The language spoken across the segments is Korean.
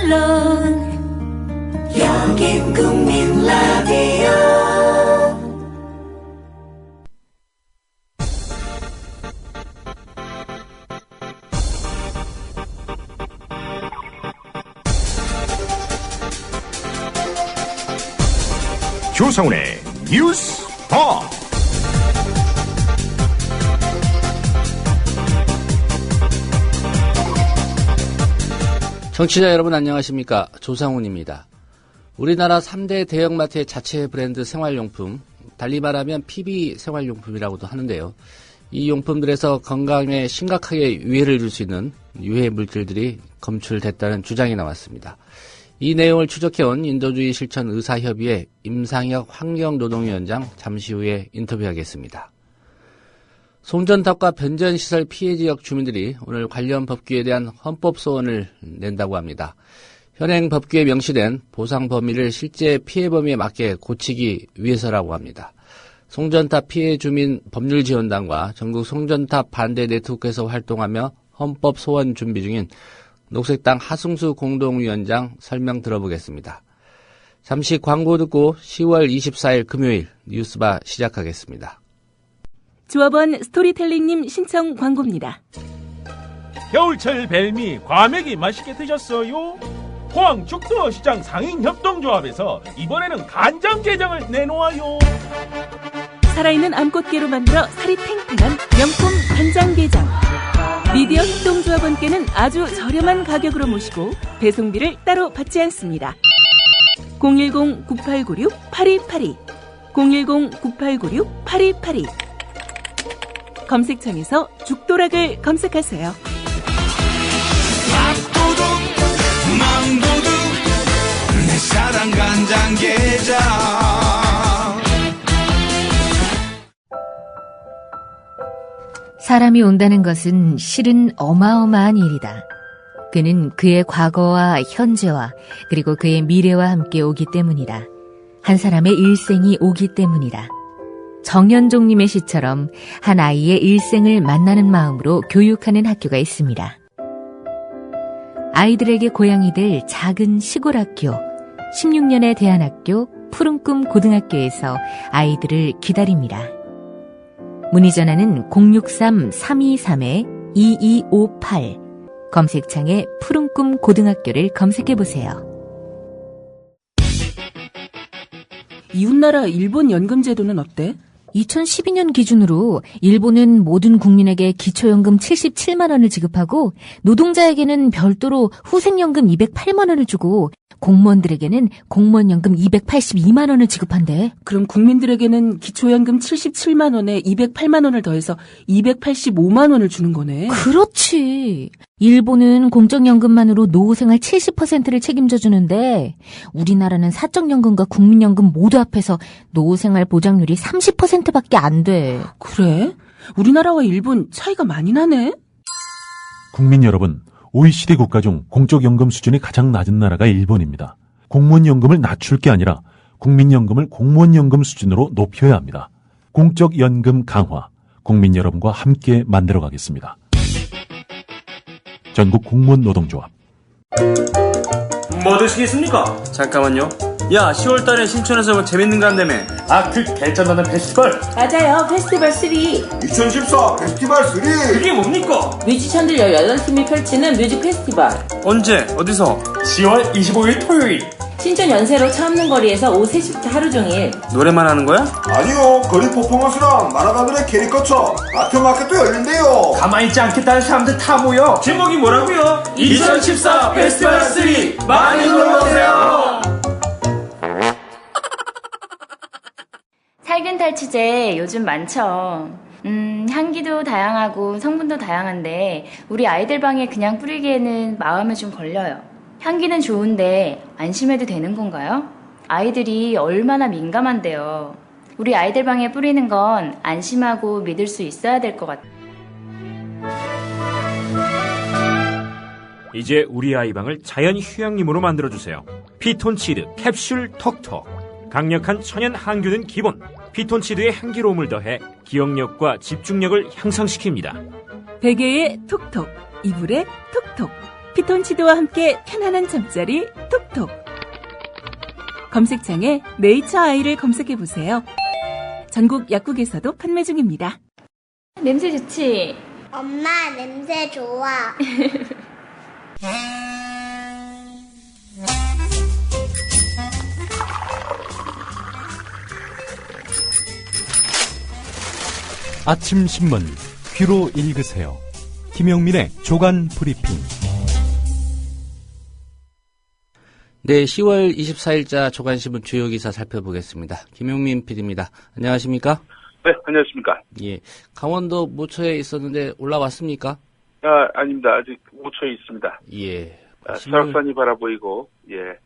물론 여긴 국민 라디오. 조상훈의 뉴스바. 청취자 여러분 안녕하십니까? 조상훈입니다. 우리나라 3대 대형마트의 자체 브랜드 생활용품, 달리 말하면 PB 생활용품이라고도 하는데요. 이 용품들에서 건강에 심각하게 위해를 줄 수 있는 유해 물질들이 검출됐다는 주장이 나왔습니다. 이 내용을 추적해온 인도주의 실천 의사협의회 임상혁 환경노동위원장 잠시 후에 인터뷰하겠습니다. 송전탑과 변전시설 피해 지역 주민들이 오늘 관련 법규에 대한 헌법소원을 낸다고 합니다. 현행 법규에 명시된 보상 범위를 실제 피해 범위에 맞게 고치기 위해서라고 합니다. 송전탑 피해 주민 법률지원단과 전국 송전탑 반대 네트워크에서 활동하며 헌법소원 준비 중인 녹색당 하승수 공동위원장 설명 들어보겠습니다. 잠시 광고 듣고 10월 24일 금요일 뉴스바 시작하겠습니다. 조합원 스토리텔링님 신청 광고입니다. 겨울철 벨미 과메기 맛있게 드셨어요? 포항 죽도시장 상인협동조합에서 이번에는 간장게장을 내놓아요. 살아있는 암꽃게로 만들어 살이 탱탱한 명품 간장게장. 미디어 협동조합원께는 아주 저렴한 가격으로 모시고 배송비를 따로 받지 않습니다. 010-9896-8282 010-9896-8282 검색창에서 죽도락을 검색하세요. 밥도둑 맘도둑 내 사랑 간장게장. 사람이 온다는 것은 실은 어마어마한 일이다. 그는 그의 과거와 현재와 그리고 그의 미래와 함께 오기 때문이다. 한 사람의 일생이 오기 때문이다. 정현종님의 시처럼 한 아이의 일생을 만나는 마음으로 교육하는 학교가 있습니다. 아이들에게 고향이 될 작은 시골 학교, 16년의 대안학교 푸른꿈 고등학교에서 아이들을 기다립니다. 문의 전화는 063-323-2258 검색창에 푸른꿈 고등학교를 검색해보세요. 이웃나라 일본 연금제도는 어때? 2012년 기준으로 일본은 모든 국민에게 기초연금 77만 원을 지급하고 노동자에게는 별도로 후생연금 208만 원을 주고 공무원들에게는 공무원연금 282만 원을 지급한대. 그럼 국민들에게는 기초연금 77만 원에 208만 원을 더해서 285만 원을 주는 거네. 그렇지. 일본은 공적연금만으로 노후생활 70%를 책임져 주는데 우리나라는 사적연금과 국민연금 모두 합해서 노후생활 보장률이 30%밖에 안 돼. 그래? 우리나라와 일본 차이가 많이 나네? 국민 여러분, OECD 국가 중 공적연금 수준이 가장 낮은 나라가 일본입니다. 공무원연금을 낮출 게 아니라 국민연금을 공무원연금 수준으로 높여야 합니다. 공적연금 강화, 국민 여러분과 함께 만들어가겠습니다. 전국 공무원 노동조합. 뭐 드시겠습니까? 잠깐만요. 야, 10월달에 신촌에서 뭐 재밌는 거 한다며. 그 개쩐다는 페스티벌. 맞아요, 페스티벌 3. 2014 페스티벌 3. 그게 뭡니까? 뮤지션들 18팀이 펼치는 뮤직 페스티벌. 언제? 어디서? 10월 25일 토요일. 신촌 연세로 차 없는 거리에서 오후 3시부터 하루 종일. 노래만 하는 거야? 아니요, 거리 퍼포먼스랑 만화가들의 캐릭터처 아트마켓도 열린대요. 가만히 있지 않겠다는 사람들 다 모여. 제목이 뭐라고요? 2014 페스티벌 3. 많이 놀러오세요. 살균 탈취제 요즘 많죠. 향기도 다양하고 성분도 다양한데 우리 아이들 방에 그냥 뿌리기에는 마음에 좀 걸려요. 향기는 좋은데 안심해도 되는 건가요? 아이들이 얼마나 민감한데요. 우리 아이들 방에 뿌리는 건 안심하고 믿을 수 있어야 될 것 같아요. 이제 우리 아이 방을 자연 휴양림으로 만들어주세요. 피톤치드 캡슐 톡톡. 강력한 천연 항균은 기본. 피톤치드의 향기로움을 더해 기억력과 집중력을 향상시킵니다. 베개에 톡톡, 이불에 톡톡. 피톤치드와 함께 편안한 잠자리 톡톡. 검색창에 네이처 아이를 검색해보세요. 전국 약국에서도 판매 중입니다. 냄새 좋지? 엄마, 냄새 좋아. 아침 신문 귀로 읽으세요. 김용민의 조간 브리핑. 네, 10월 24일자 조간신문 주요 기사 살펴보겠습니다. 김용민 PD입니다. 안녕하십니까? 네, 안녕하십니까? 예, 강원도 모처에 있었는데 올라왔습니까? 아닙니다. 아직 모처에 있습니다. 예. 설악산이 바라보이고, 예.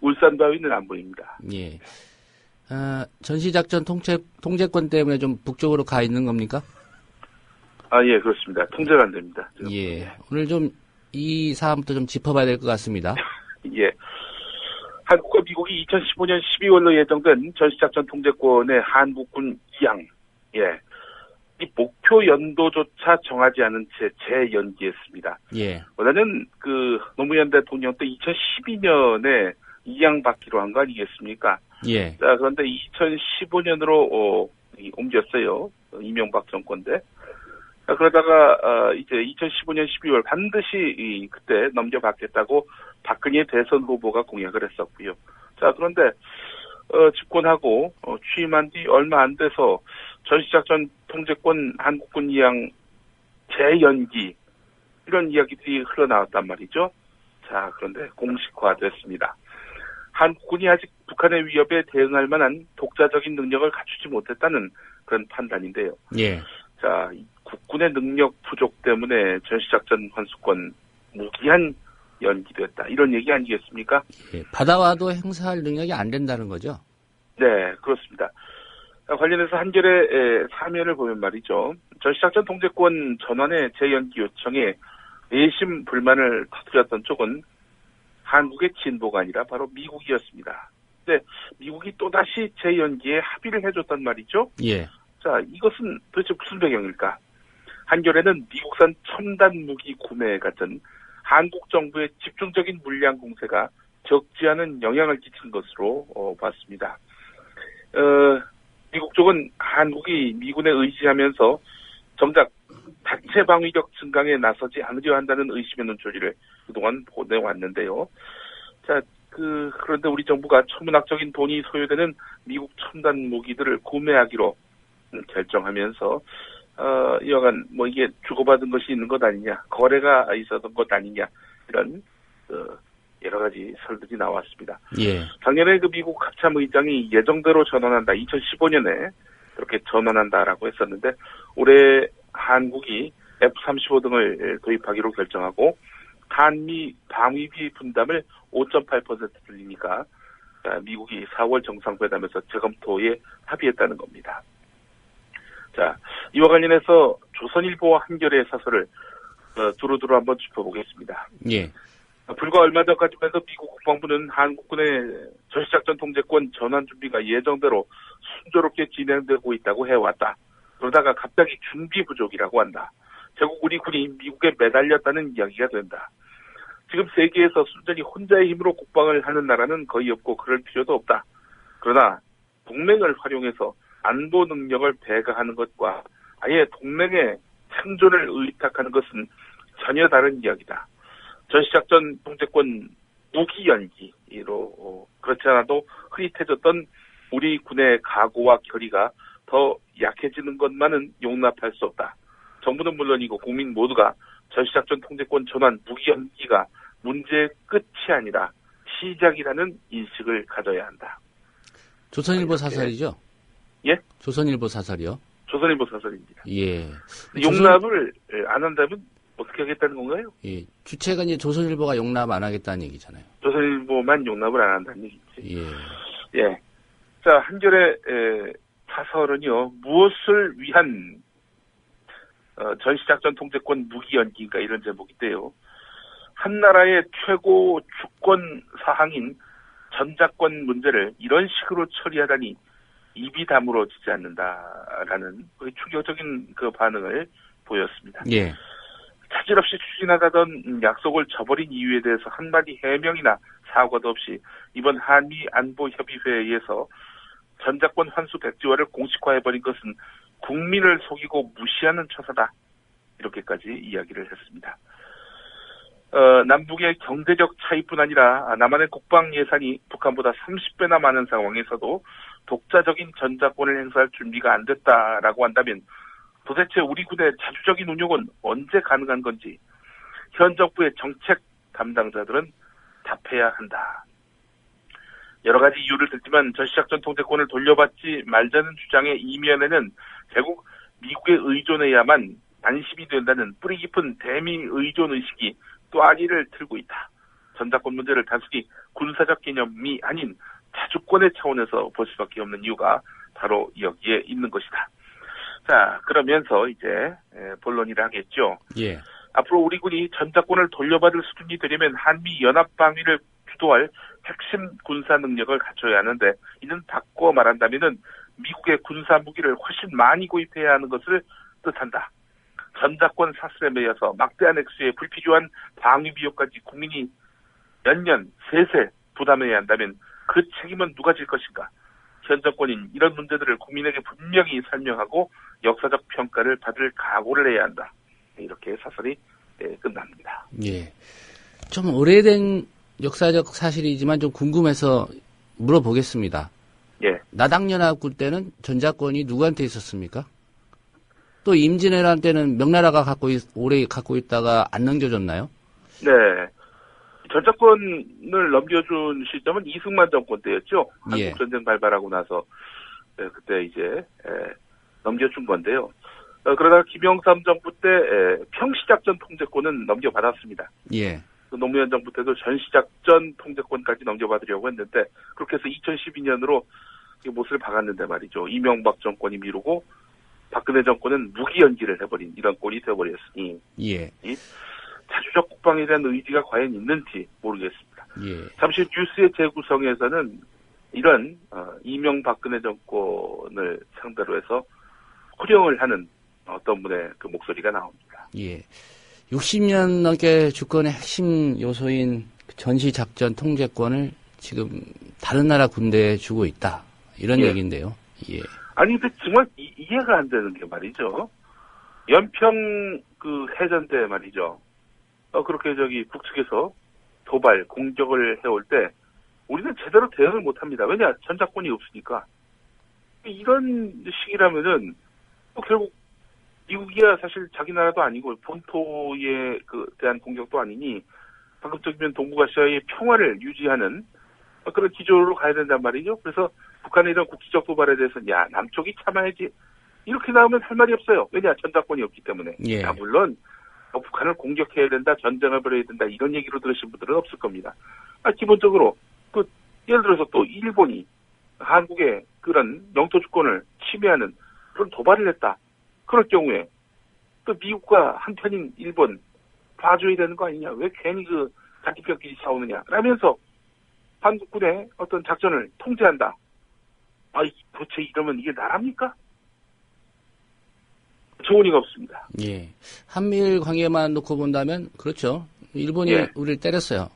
울산 바위는 안 보입니다. 예. 전시작전 통제권 때문에 좀 북쪽으로 가 있는 겁니까? 예, 그렇습니다. 통제가 안 됩니다. 지금. 예. 오늘 좀 이 사안부터 좀 짚어봐야 될 것 같습니다. 예. 한국과 미국이 2015년 12월로 예정된 전시작전 통제권의 한국군 2항, 예. 이 목표 연도조차 정하지 않은 채 재연기했습니다. 예. 원래는 노무현 대통령 때 2012년에 2항 받기로 한 거 아니겠습니까? 예. 자, 그런데 2015년으로 옮겼어요. 이명박 정권 때. 자, 그러다가 이제 2015년 12월 반드시 그때 넘겨받겠다고 박근혜 대선 후보가 공약을 했었고요. 자, 그런데 집권하고 취임한 뒤 얼마 안 돼서 전시작전 통제권 한국군 2항 재연기 이런 이야기들이 흘러나왔단 말이죠. 자, 그런데 공식화됐습니다. 한국군이 아직 북한의 위협에 대응할 만한 독자적인 능력을 갖추지 못했다는 그런 판단인데요. 예. 자, 국군의 능력 부족 때문에 전시작전 환수권 무기한 연기됐다. 이런 얘기 아니겠습니까? 예. 받아와도 행사할 능력이 안 된다는 거죠? 네, 그렇습니다. 관련해서 한겨레 사면을 보면 말이죠. 전시작전 통제권 전환의 재연기 요청에 내심 불만을 터뜨렸던 쪽은 한국의 진보가 아니라 바로 미국이었습니다. 근데 미국이 또다시 재연기에 합의를 해줬단 말이죠. 예. 자, 이것은 도대체 무슨 배경일까? 한겨레는 미국산 첨단 무기 구매 같은 한국 정부의 집중적인 물량 공세가 적지 않은 영향을 끼친 것으로 봤습니다. 미국 쪽은 한국이 미군에 의지하면서 정작 자체 방위력 증강에 나서지 않으려 한다는 의심의 눈초리를 그동안 보내왔는데요. 자, 그런데 우리 정부가 천문학적인 돈이 소요되는 미국 첨단 무기들을 구매하기로 결정하면서 여간 이게 주고받은 것이 있는 것 아니냐, 거래가 있었던 것 아니냐, 이런 여러 가지 설들이 나왔습니다. 예. 작년에 미국 합참 의장이 예정대로 전환한다, 2015년에 그렇게 전환한다라고 했었는데 올해 한국이 F-35 등을 도입하기로 결정하고 한미 방위비 분담을 5.8% 늘리니까 미국이 4월 정상회담에서 재검토에 합의했다는 겁니다. 자, 이와 관련해서 조선일보와 한겨레의 사설을 두루두루 한번 짚어보겠습니다. 예. 불과 얼마 전까지만 해도 미국 국방부는 한국군의 전시작전 통제권 전환 준비가 예정대로 순조롭게 진행되고 있다고 해왔다. 그러다가 갑자기 준비 부족이라고 한다. 결국 우리 군이 미국에 매달렸다는 이야기가 된다. 지금 세계에서 순전히 혼자의 힘으로 국방을 하는 나라는 거의 없고 그럴 필요도 없다. 그러나 동맹을 활용해서 안보 능력을 배가하는 것과 아예 동맹의 생존을 의탁하는 것은 전혀 다른 이야기다. 전시작전 통제권 무기 연기로 그렇지 않아도 흐릿해졌던 우리 군의 각오와 결의가 더 약해지는 것만은 용납할 수 없다. 정부는 물론이고 국민 모두가 전시작전 통제권 전환 무기 연기가 문제의 끝이 아니라 시작이라는 인식을 가져야 한다. 조선일보 사설이죠? 예? 조선일보 사설이요? 조선일보 사설입니다. 예. 용납을 안 한다면 어떻게 하겠다는 건가요? 예. 주체가 이제 조선일보가 용납 안 하겠다는 얘기잖아요. 조선일보만 용납을 안 한다는 얘기지. 예. 예. 자, 한겨레 사설은요, 무엇을 위한 전시작전 통제권 무기 연기인가 이런 제목인데요. 한 나라의 최고 주권 사항인 전작권 문제를 이런 식으로 처리하다니 입이 다물어지지 않는다라는 충격적인 그 반응을 보였습니다. 예. 소질없이 추진하다던 약속을 저버린 이유에 대해서 한마디 해명이나 사과도 없이 이번 한미 안보협의회에서 전작권 환수 백지화를 공식화해버린 것은 국민을 속이고 무시하는 처사다. 이렇게까지 이야기를 했습니다. 남북의 경제적 차이뿐 아니라 남한의 국방 예산이 북한보다 30배나 많은 상황에서도 독자적인 전작권을 행사할 준비가 안 됐다라고 한다면 도대체 우리 군의 자주적인 운용은 언제 가능한 건지 현 정부의 정책 담당자들은 답해야 한다. 여러 가지 이유를 들지만 전시작전 통제권을 돌려받지 말자는 주장의 이면에는 결국 미국에 의존해야만 안심이 된다는 뿌리 깊은 대미 의존 의식이 또 아리를 틀고 있다. 전작권 문제를 단순히 군사적 개념이 아닌 자주권의 차원에서 볼 수밖에 없는 이유가 바로 여기에 있는 것이다. 자, 그러면서 이제 본론이라 하겠죠. 예. 앞으로 우리 군이 전작권을 돌려받을 수준이 되려면 한미 연합 방위를 주도할 핵심 군사 능력을 갖춰야 하는데 이는 바꿔 말한다면은 미국의 군사 무기를 훨씬 많이 구입해야 하는 것을 뜻한다. 전작권 사슬에 매여서 막대한 액수의 불필요한 방위 비용까지 국민이 몇 년, 세세 부담해야 한다면 그 책임은 누가 질 것인가? 현 정권인 이런 문제들을 국민에게 분명히 설명하고 역사적 평가를 받을 각오를 해야 한다. 이렇게 사설이 끝납니다. 예. 좀 오래된 역사적 사실이지만 좀 궁금해서 물어보겠습니다. 예. 나당연합군 때는 전작권이 누구한테 있었습니까? 또 임진왜란 때는 명나라가 오래 갖고 있다가 안 넘겨줬나요? 네. 전작권을 넘겨준 시점은 이승만 정권 때였죠. 예. 한국전쟁 발발하고 나서 그때 이제 넘겨준 건데요. 그러다가 김영삼 정부 때 평시작전 통제권은 넘겨받았습니다. 예. 노무현 정부 때도 전시작전 통제권까지 넘겨받으려고 했는데 그렇게 해서 2012년으로 못을 박았는데 말이죠. 이명박 정권이 미루고 박근혜 정권은 무기 연기를 해버린 이런 꼴이 되어버렸으니 예. 자주적 국방에 대한 의지가 과연 있는지 모르겠습니다. 예. 잠시 뉴스의 재구성에서는 이런 이명박근혜 정권을 상대로 해서 호령을 하는 어떤 분의 그 목소리가 나옵니다. 예. 60년 넘게 주권의 핵심 요소인 전시작전 통제권을 지금 다른 나라 군대에 주고 있다. 이런 예. 얘기인데요. 예. 아니, 근데 정말 이해가 안 되는 게 말이죠. 연평 그 해전 때 말이죠. 그렇게 북측에서 도발, 공격을 해올 때 우리는 제대로 대응을 못 합니다. 왜냐? 전작권이 없으니까. 이런 식이라면은 결국 미국이야 사실 자기 나라도 아니고 본토에 대한 공격도 아니니 방금적이면 동북아시아의 평화를 유지하는 그런 기조로 가야 된단 말이죠. 그래서 북한의 이런 국지적 도발에 대해서는 야, 남쪽이 참아야지. 이렇게 나오면 할 말이 없어요. 왜냐? 전작권이 없기 때문에. 예. 야, 물론 북한을 공격해야 된다, 전쟁을 벌여야 된다 이런 얘기로 들으신 분들은 없을 겁니다. 기본적으로 예를 들어서 또 일본이 한국의 그런 영토 주권을 침해하는 그런 도발을 했다. 그럴 경우에 또 미국과 한편인 일본 봐줘야 되는 거 아니냐? 왜 괜히 간디뼈끼리 싸우느냐? 라면서 한국군의 어떤 작전을 통제한다. 도대체 이러면 이게 나랍니까? 좋으니가 없습니다. 예. 한미일 관계만 놓고 본다면 그렇죠. 일본이 예. 우리를 때렸어요.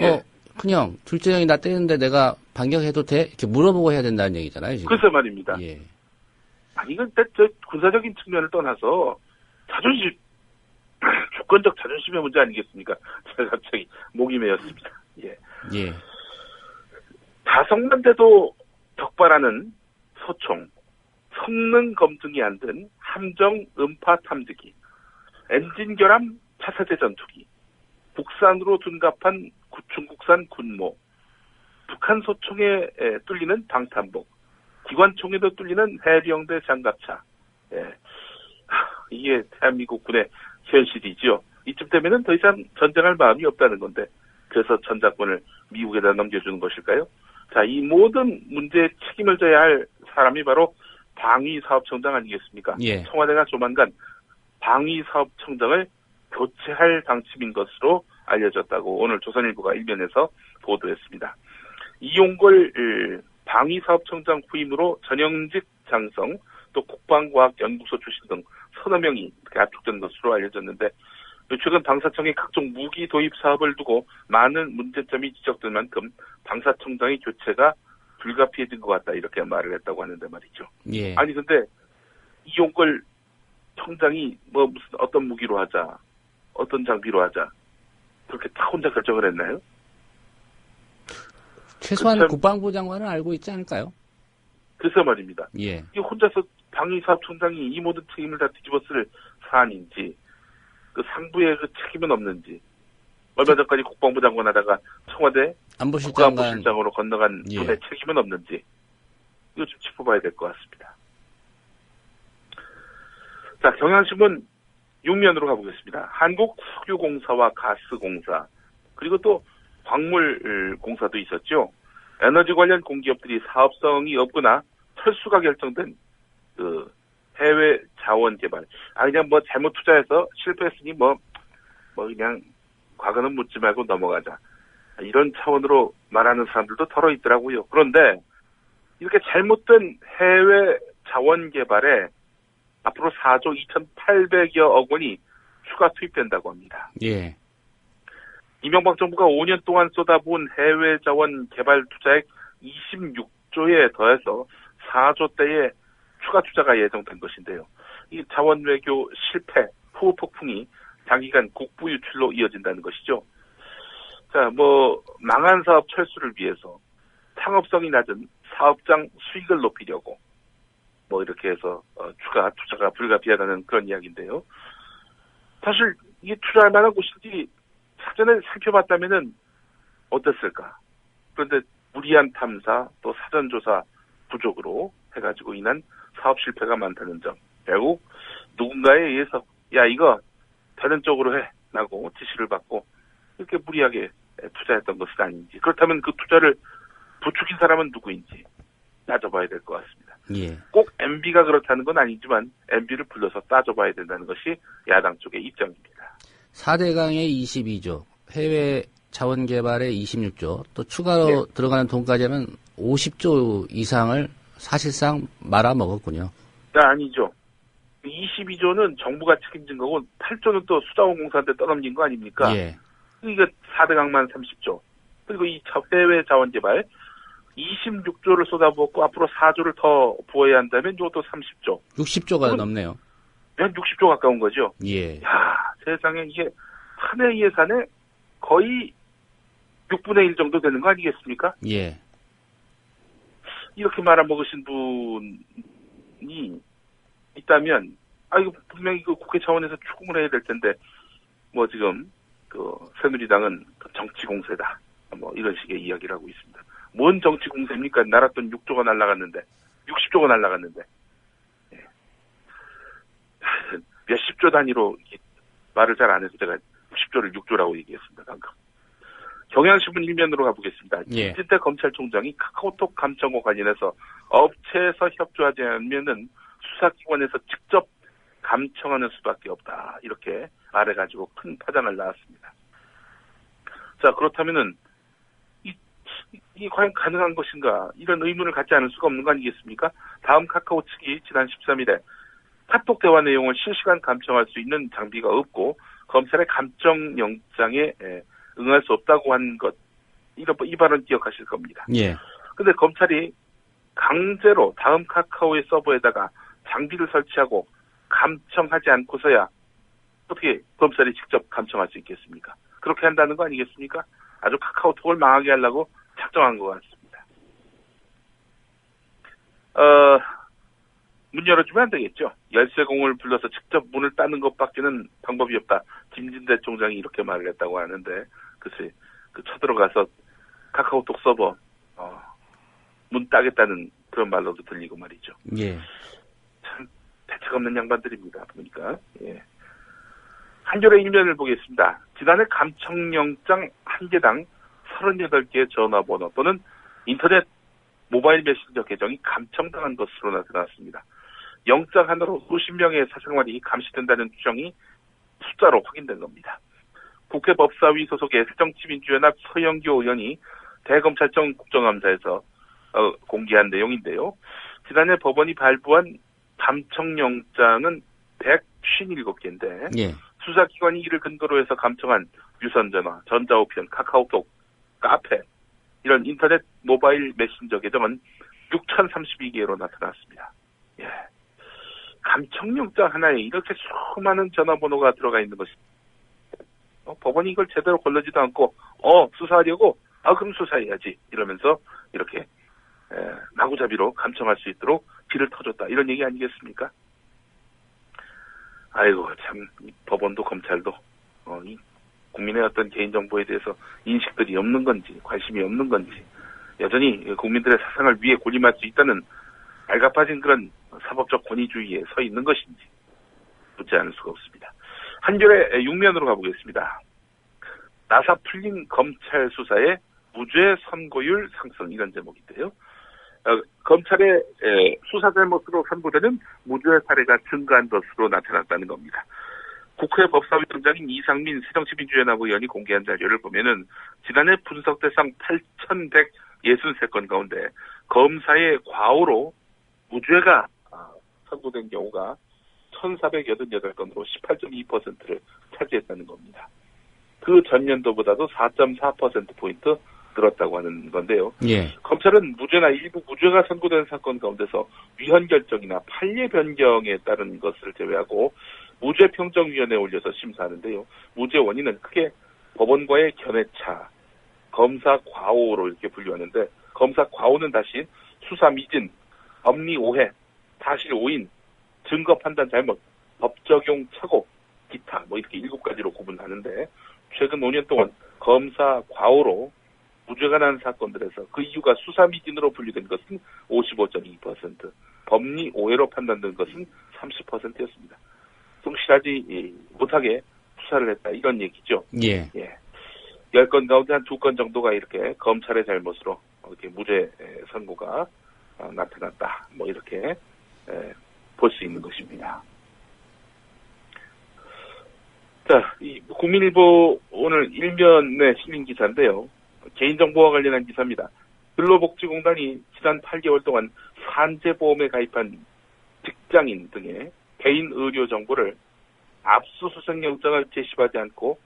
예. 그냥 둘째 형이 나 때렸는데 내가 반격해도 돼? 이렇게 물어보고 해야 된다는 얘기잖아요. 지금. 글쎄 말입니다. 예. 이건 군사적인 측면을 떠나서 자존심, 주권적 자존심의 문제 아니겠습니까? 제가 갑자기 목이 메였습니다. 예. 예. 다성난데도 격발하는 소총, 성능 검증이 안 된 함정 음파 탐지기, 엔진 결함 차세대 전투기, 국산으로 둔갑한 중국산 군모, 북한 소총에 뚫리는 방탄복, 기관총에도 뚫리는 해병대 장갑차. 예. 이게 대한민국 군의 현실이지요. 이쯤 되면은 더 이상 전쟁할 마음이 없다는 건데, 그래서 전작권을 미국에다 넘겨주는 것일까요? 자, 이 모든 문제에 책임을 져야 할 사람이 바로 방위사업청장 아니겠습니까? 예. 청와대가 조만간 방위사업청장을 교체할 방침인 것으로 알려졌다고 오늘 조선일보가 일면에서 보도했습니다. 이용걸 방위사업청장 후임으로 전형직 장성, 또 국방과학연구소 출신 등 서너 명이 압축된 것으로 알려졌는데 최근 방사청의 각종 무기 도입 사업을 두고 많은 문제점이 지적될 만큼 방사청장의 교체가 불가피해진 것 같다 이렇게 말을 했다고 하는데 말이죠. 예. 아니 근데 이용걸 청장이 뭐 무슨 어떤 무기로 하자, 어떤 장비로 하자 그렇게 다 혼자 결정을 했나요? 최소한 참, 국방부 장관은 알고 있지 않을까요? 글쎄 말입니다. 예. 이 혼자서 방위사업총장이 이 모든 책임을 다 뒤집어쓸 사안인지 그 상부의 그 책임은 없는지 얼마 전까지 국방부 장관 하다가 청와대 국가안보실장으로 건너간 예. 분의 책임은 없는지 이거 좀 짚어봐야 될 것 같습니다. 자, 경향신문 6면으로 가보겠습니다. 한국석유공사와 가스공사 그리고 또 광물공사도 있었죠. 에너지 관련 공기업들이 사업성이 없거나 철수가 결정된 그 해외 자원 개발. 그냥 뭐 잘못 투자해서 실패했으니 뭐 그냥 과거는 묻지 말고 넘어가자. 이런 차원으로 말하는 사람들도 덜어 있더라고요. 그런데 이렇게 잘못된 해외 자원 개발에 앞으로 4조 2,800여 원이 추가 투입된다고 합니다. 예. 이명박 정부가 5년 동안 쏟아부은 해외 자원 개발 투자액 26조에 더해서 4조대의 추가 투자가 예정된 것인데요. 이 자원 외교 실패, 후호 폭풍이 장기간 국부 유출로 이어진다는 것이죠. 자, 망한 사업 철수를 위해서 창업성이 낮은 사업장 수익을 높이려고 이렇게 해서 추가 투자가 불가피하다는 그런 이야기인데요. 사실 이게 투자할 만한 곳인지 사전에 살펴봤다면은 어땠을까? 그런데 무리한 탐사 또 사전조사 부족으로 해가지고 인한 사업 실패가 많다는 점. 결국 누군가에 의해서 야 이거 되는 쪽으로 해 라고 지시를 받고 이렇게 무리하게 투자했던 것은 아닌지, 그렇다면 그 투자를 부추긴 사람은 누구인지 따져봐야 될 것 같습니다. 예. 꼭 MB가 그렇다는 건 아니지만 MB를 불러서 따져봐야 된다는 것이 야당 쪽의 입장입니다. 4대강에 22조, 해외 자원 개발에 26조, 또 추가로 들어가는 돈까지 하면 50조 이상을 사실상 말아먹었군요. 아니죠. 22조는 정부가 책임진 거고 8조는 또 수자원공사한테 떠넘긴 거 아닙니까? 예. 이거 4대강만 30조. 그리고 이 해외 자원 개발 26조를 쏟아부었고 앞으로 4조를 더 부어야 한다면 이것도 30조. 60조가 넘네요. 한 60조 가까운 거죠. 예. 야, 세상에 이게 한 해 예산의 거의 6분의 1 정도 되는 거 아니겠습니까? 예. 이렇게 말아먹으신 분이 있다면, 이거 분명히 그 국회 차원에서 추궁을 해야 될 텐데, 지금, 새누리당은 정치 공세다. 이런 식의 이야기를 하고 있습니다. 뭔 정치 공세입니까? 날았던 6조가 날아갔는데, 60조가 날아갔는데. 예. 몇십 조 단위로 말을 잘 안 해서 제가 60조를 6조라고 얘기했습니다, 방금. 경향신문 1면으로 가보겠습니다. 예. 김진태 검찰총장이 카카오톡 감청과 관련해서 업체에서 협조하지 않으면은 수사기관에서 직접 감청하는 수밖에 없다. 이렇게 말해가지고 큰 파장을 낳았습니다. 자, 그렇다면은 이게 과연 가능한 것인가? 이런 의문을 갖지 않을 수가 없는 거 아니겠습니까? 다음 카카오 측이 지난 13일에 카톡 대화 내용을 실시간 감청할 수 있는 장비가 없고 검찰의 감청영장에 응할 수 없다고 한 것, 이 발언 기억하실 겁니다. 예. 근데 검찰이 강제로 다음 카카오의 서버에다가 장비를 설치하고 감청하지 않고서야 어떻게 검찰이 직접 감청할 수 있겠습니까? 그렇게 한다는 거 아니겠습니까? 아주 카카오톡을 망하게 하려고 작정한 것 같습니다. 문 열어주면 안 되겠죠. 열쇠공을 불러서 직접 문을 따는 것밖에는 방법이 없다. 김진대 총장이 이렇게 말을 했다고 하는데, 글쎄, 쳐들어가서 카카오톡 서버, 문 따겠다는 그런 말로도 들리고 말이죠. 예. 참, 대책 없는 양반들입니다. 보니까. 예. 한겨레 1면을 보겠습니다. 지난해 감청영장 한 개당 38개의 전화번호 또는 인터넷 모바일 메신저 계정이 감청당한 것으로 나타났습니다. 영장 하나로 수십 명의 사생활이 감시된다는 추정이 숫자로 확인된 겁니다. 국회 법사위 소속의 새정치민주연합 서영교 의원이 대검찰청 국정감사에서 공개한 내용인데요. 지난해 법원이 발부한 감청영장은 157개인데 예. 수사기관이 이를 근거로 해서 감청한 유선전화, 전자우편, 카카오톡, 카페 이런 인터넷 모바일 메신저 계정은 6,032개로 나타났습니다. 예. 감청영장 하나에 이렇게 수많은 전화번호가 들어가 있는 것이 법원이 이걸 제대로 걸러지도 않고 수사하려고 그럼 수사해야지 이러면서 이렇게 마구잡이로 감청할 수 있도록 길을 터줬다 이런 얘기 아니겠습니까? 아이고 참 법원도 검찰도 이 국민의 어떤 개인정보에 대해서 인식들이 없는 건지 관심이 없는 건지 여전히 국민들의 사상을 위에 군림할 수 있다는 알가빠진 그런 사법적 권위주의에 서 있는 것인지 묻지 않을 수가 없습니다. 한겨레 6면으로 가보겠습니다. 나사 풀린 검찰 수사에 무죄 선고율 상승 이런 제목인데요. 검찰의 수사 잘못으로 선고되는 무죄 사례가 증가한 것으로 나타났다는 겁니다. 국회 법사위원장인 이상민 새정치민주연합 의원이 공개한 자료를 보면은 지난해 분석 대상 8,163건 가운데 검사의 과오로 무죄가 선고된 경우가 1,488건으로 18.2%를 차지했다는 겁니다. 그 전년도보다도 4.4%포인트 늘었다고 하는 건데요. 예. 검찰은 무죄나 일부 무죄가 선고된 사건 가운데서 위헌 결정이나 판례 변경에 따른 것을 제외하고 무죄평정위원회에 올려서 심사하는데요. 무죄 원인은 크게 법원과의 견해차, 검사 과오로 이렇게 분류하는데 검사 과오는 다시 수사 미진, 법리 오해, 사실 오인, 증거 판단 잘못, 법 적용 착오, 기타 이렇게 7가지로 구분하는데 최근 5년 동안 검사 과오로 무죄가 난 사건들에서 그 이유가 수사 미진으로 분류된 것은 55.2%, 법리 오해로 판단된 것은 30%였습니다. 성실하지 못하게 수사를 했다 이런 얘기죠. 예. 10건 가운데 한 2건 정도가 이렇게 검찰의 잘못으로 이렇게 무죄 선고가 나타났다. 이렇게 볼 수 있는 것입니다. 자, 이 국민일보 오늘 1면의 실린 기사인데요. 개인정보와 관련한 기사입니다. 근로복지공단이 지난 8개월 동안 산재보험에 가입한 직장인 등의 개인 의료 정보를 압수수색 영장을 제시하지 않고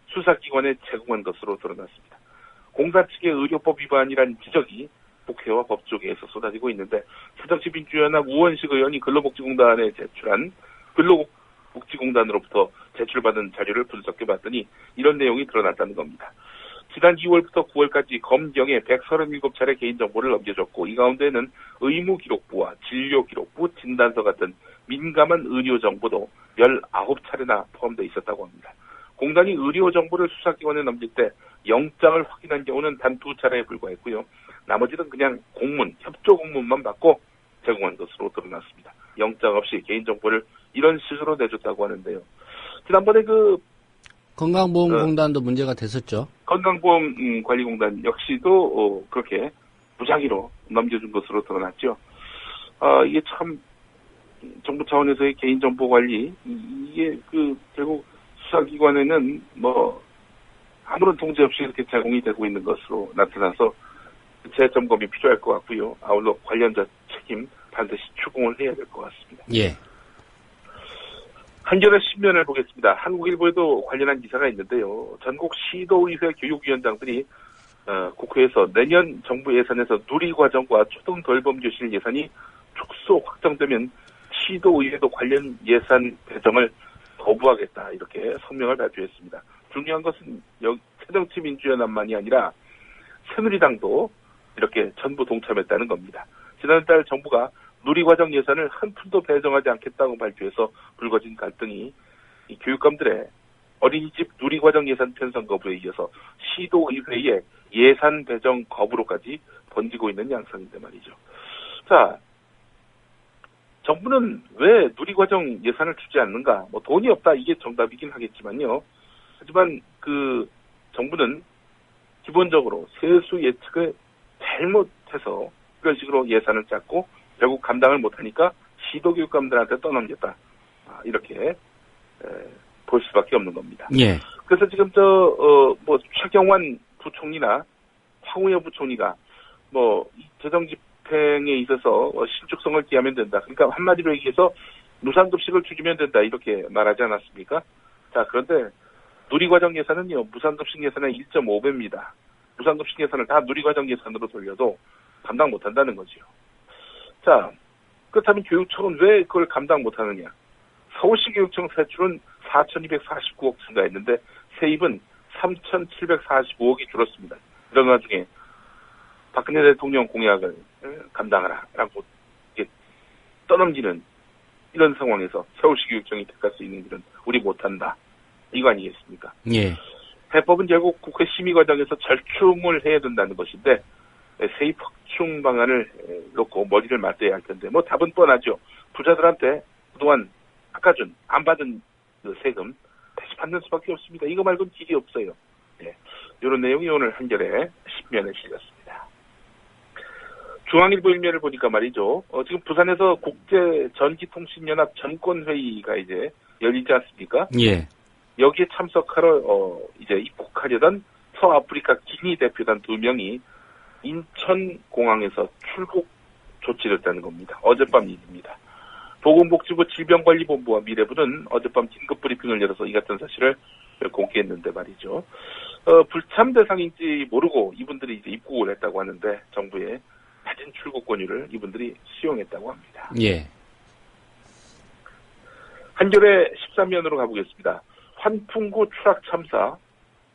수사기관에 제공한 것으로 드러났습니다. 공단 측의 의료법 위반이라는 지적이 국회와 법조계에서 쏟아지고 있는데 새정치민주연합 우원식 의원이 근로복지공단에 제출한 근로복지공단으로부터 제출받은 자료를 분석해봤더니 이런 내용이 드러났다는 겁니다. 지난 2월부터 9월까지 검경에 137차례 개인정보를 넘겨줬고 이 가운데는 의무기록부와 진료기록부, 진단서 같은 민감한 의료정보도 19차례나 포함되어 있었다고 합니다. 공단이 의료정보를 수사기관에 넘길 때 영장을 확인한 경우는 단 2차례에 불과했고요. 나머지는 그냥 공문, 협조 공문만 받고 제공한 것으로 드러났습니다. 영장 없이 개인정보를 이런 식으로 내줬다고 하는데요. 지난번에 건강보험공단도 문제가 됐었죠. 건강보험관리공단 역시도 그렇게 무작위로 넘겨준 것으로 드러났죠. 이게 참 정부 차원에서의 개인정보 관리 이게 결국 수사기관에는 아무런 통제 없이 이렇게 제공이 되고 있는 것으로 나타나서 재점검이 필요할 것 같고요. 아울러 관련자 책임 반드시 추궁을 해야 될 것 같습니다. 예. 한겨레 신문을 보겠습니다. 한국일보에도 관련한 기사가 있는데요. 전국 시도의회 교육위원장들이 국회에서 내년 정부 예산에서 누리과정과 초등돌봄교실 예산이 축소 확정되면 시도의회도 관련 예산 배정을 거부하겠다 이렇게 성명을 발표했습니다. 중요한 것은 새정치민주연합만이 아니라 새누리당도 이렇게 전부 동참했다는 겁니다. 지난달 정부가 누리과정 예산을 한 푼도 배정하지 않겠다고 발표해서 불거진 갈등이 이 교육감들의 어린이집 누리과정 예산 편성 거부에 이어서 시도의회의 예산 배정 거부로까지 번지고 있는 양상인데 말이죠. 자, 정부는 왜 누리과정 예산을 주지 않는가? 돈이 없다 이게 정답이긴 하겠지만요. 하지만 정부는 기본적으로 세수 예측을 잘못해서 그런 식으로 예산을 짰고 결국 감당을 못하니까 시도교육감들한테 떠넘겼다. 이렇게 볼 수밖에 없는 겁니다. 예. 그래서 지금 최경환 부총리나 황우여 부총리가 재정 집행에 있어서 신축성을 기하면 된다. 그러니까 한마디로 얘기해서 무상급식을 죽이면 된다 이렇게 말하지 않았습니까? 자, 그런데 누리과정 예산은요, 무상급식 예산의 1.5배입니다. 무상급식 예산을 다 누리과정 예산으로 돌려도 감당 못한다는 거지요. 자, 그렇다면 교육청은 왜 그걸 감당 못하느냐? 서울시 교육청 세출은 4,249억 증가했는데 세입은 3,745억이 줄었습니다. 이런 와중에 박근혜 대통령 공약을 감당하라라고 떠넘기는 이런 상황에서 서울시 교육청이 택할 수 있는 길은 우리 못한다. 이거 아니겠습니까? 예. 해법은 결국 국회 심의 과정에서 절충을 해야 된다는 것인데 세입 확충 방안을 놓고 머리를 맞대야 할 텐데 뭐 답은 뻔하죠. 부자들한테 그동안 아까 안 받은 그 세금 다시 받는 수밖에 없습니다. 이거 말고는 길이 없어요. 예. 이런 내용이 오늘 한겨레 10면에 실렸습니다. 중앙일보 일면을 보니까 말이죠. 지금 부산에서 국제전기통신연합 전권회의가 이제 열리지 않습니까? 예. 여기에 참석하러 이제 입국하려던 서아프리카 기니 대표단 2명이 인천공항에서 출국 조치를 했다는 겁니다. 어젯밤 일입니다. 보건복지부 질병관리본부와 미래부는 어젯밤 긴급 브리핑을 열어서 이 같은 사실을 공개했는데 말이죠. 불참 대상인지 모르고 이분들이 이제 입국을 했다고 하는데 정부의 낮은 출국 권유를 이분들이 수용했다고 합니다. 예. 한겨레 13면으로 가보겠습니다. 환풍구 추락 참사.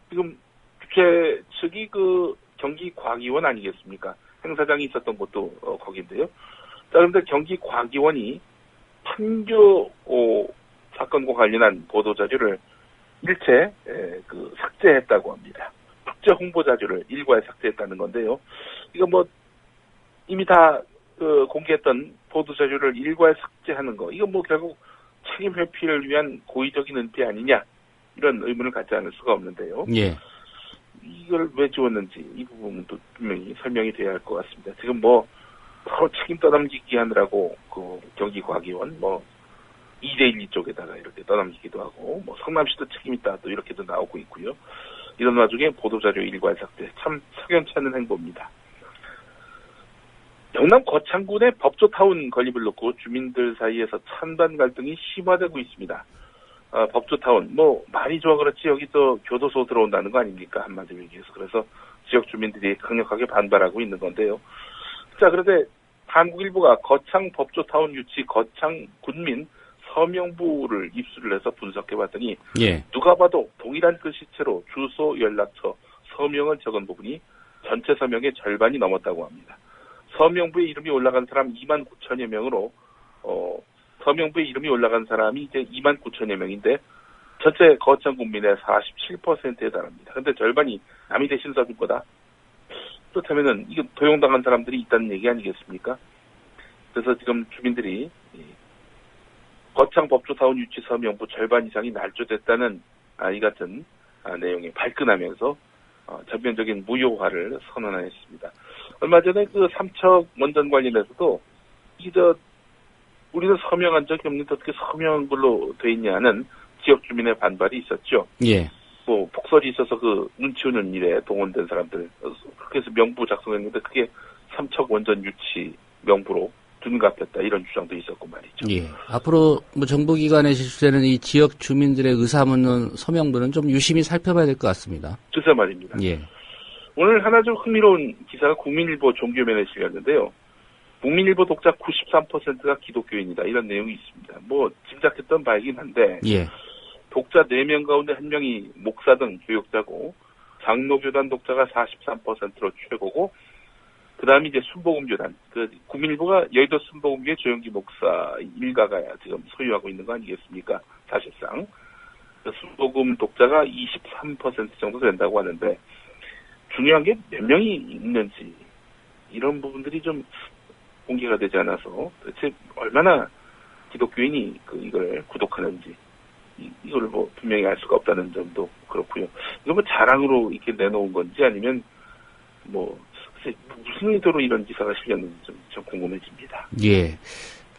지금 주최 측이 그 경기과기원 아니겠습니까? 행사장이 있었던 곳도 거긴데요. 자, 그런데 경기과기원이 판교 사건과 관련한 보도 자료를 일체 삭제했다고 합니다. 국제 홍보 자료를 일괄 삭제했다는 건데요. 이거 뭐 이미 다 공개했던 보도 자료를 일괄 삭제하는 거, 이거 뭐 결국 책임 회피를 위한 고의적인 은폐 아니냐, 이런 의문을 갖지 않을 수가 없는데요. 예. 이걸 왜 지웠는지 이 부분도 분명히 설명이 돼야 할 것 같습니다. 지금 뭐 바로 책임 떠넘기기 하느라고 그 경기과기원 뭐 2대1 쪽에다가 이렇게 떠넘기기도 하고 뭐 성남시도 책임 있다 또 이렇게도 나오고 있고요. 이런 와중에 보도자료 일괄 삭제, 참 석연치 않은 행보입니다. 영남 거창군의 법조타운 건립을 놓고 주민들 사이에서 찬반 갈등이 심화되고 있습니다. 법조타운 뭐 많이 좋아 그렇지 여기 또 교도소 들어온다는 거 아닙니까? 한마디로 얘기해서. 그래서 지역 주민들이 강력하게 반발하고 있는 건데요. 자, 그런데 한국일보가 거창 법조타운 유치 거창 군민 서명부를 입수를 해서 분석해봤더니 예. 누가 봐도 동일한 글씨체로 주소, 연락처, 서명을 적은 부분이 전체 서명의 절반이 넘었다고 합니다. 서명부에 이름이 올라간 사람 2만 9천여 명으로 서명부에 이름이 올라간 사람이 이제 2만 9천여 명인데 전체 거창 국민의 47%에 달합니다. 그런데 절반이 남이 대신 써준 거다. 그렇다면은 이게 도용당한 사람들이 있다는 얘기 아니겠습니까? 그래서 지금 주민들이 거창 법조타운 유치 서명부 절반 이상이 날조됐다는 이 같은 내용에 발끈하면서 전면적인 무효화를 선언했습니다. 얼마 전에 그 삼척 원전 관련해서도 우리는 서명한 적이 없는데 어떻게 서명한 걸로 돼 있냐는 지역 주민의 반발이 있었죠. 예. 뭐 폭설이 있어서 그 눈치 오는 일에 동원된 사람들 그렇게 해서 명부 작성했는데 그게 삼척 원전 유치 명부로 둔갑했다 이런 주장도 있었고 말이죠. 예. 앞으로 뭐 정부기관에 실시되는 이 지역 주민들의 의사 묻는 서명부는 좀 유심히 살펴봐야 될 것 같습니다. 글쎄 말입니다. 예. 오늘 하나 좀 흥미로운 기사가 국민일보 종교면에 실렸는데요. 국민일보 독자 93%가 기독교인이다 이런 내용이 있습니다. 뭐 짐작했던 바이긴 한데 예. 독자 4명 가운데 1명이 목사 등 교역자고 장로교단 독자가 43%로 최고고 그 다음에 이제 순복음교단, 국민일보가 여의도 순복음교회 조영기 목사 일가가 지금 소유하고 있는 거 아니겠습니까? 사실상. 순복음 독자가 23% 정도 된다고 하는데, 중요한 게 몇 명이 있는지, 이런 부분들이 좀 공개가 되지 않아서, 도대체 얼마나 기독교인이 이걸 구독하는지, 이거를 뭐 분명히 알 수가 없다는 점도 그렇고요. 이거 뭐 자랑으로 이렇게 내놓은 건지 아니면 뭐, 무슨 의도로 이런 기사가 실렸는지 좀 궁금해집니다. 예.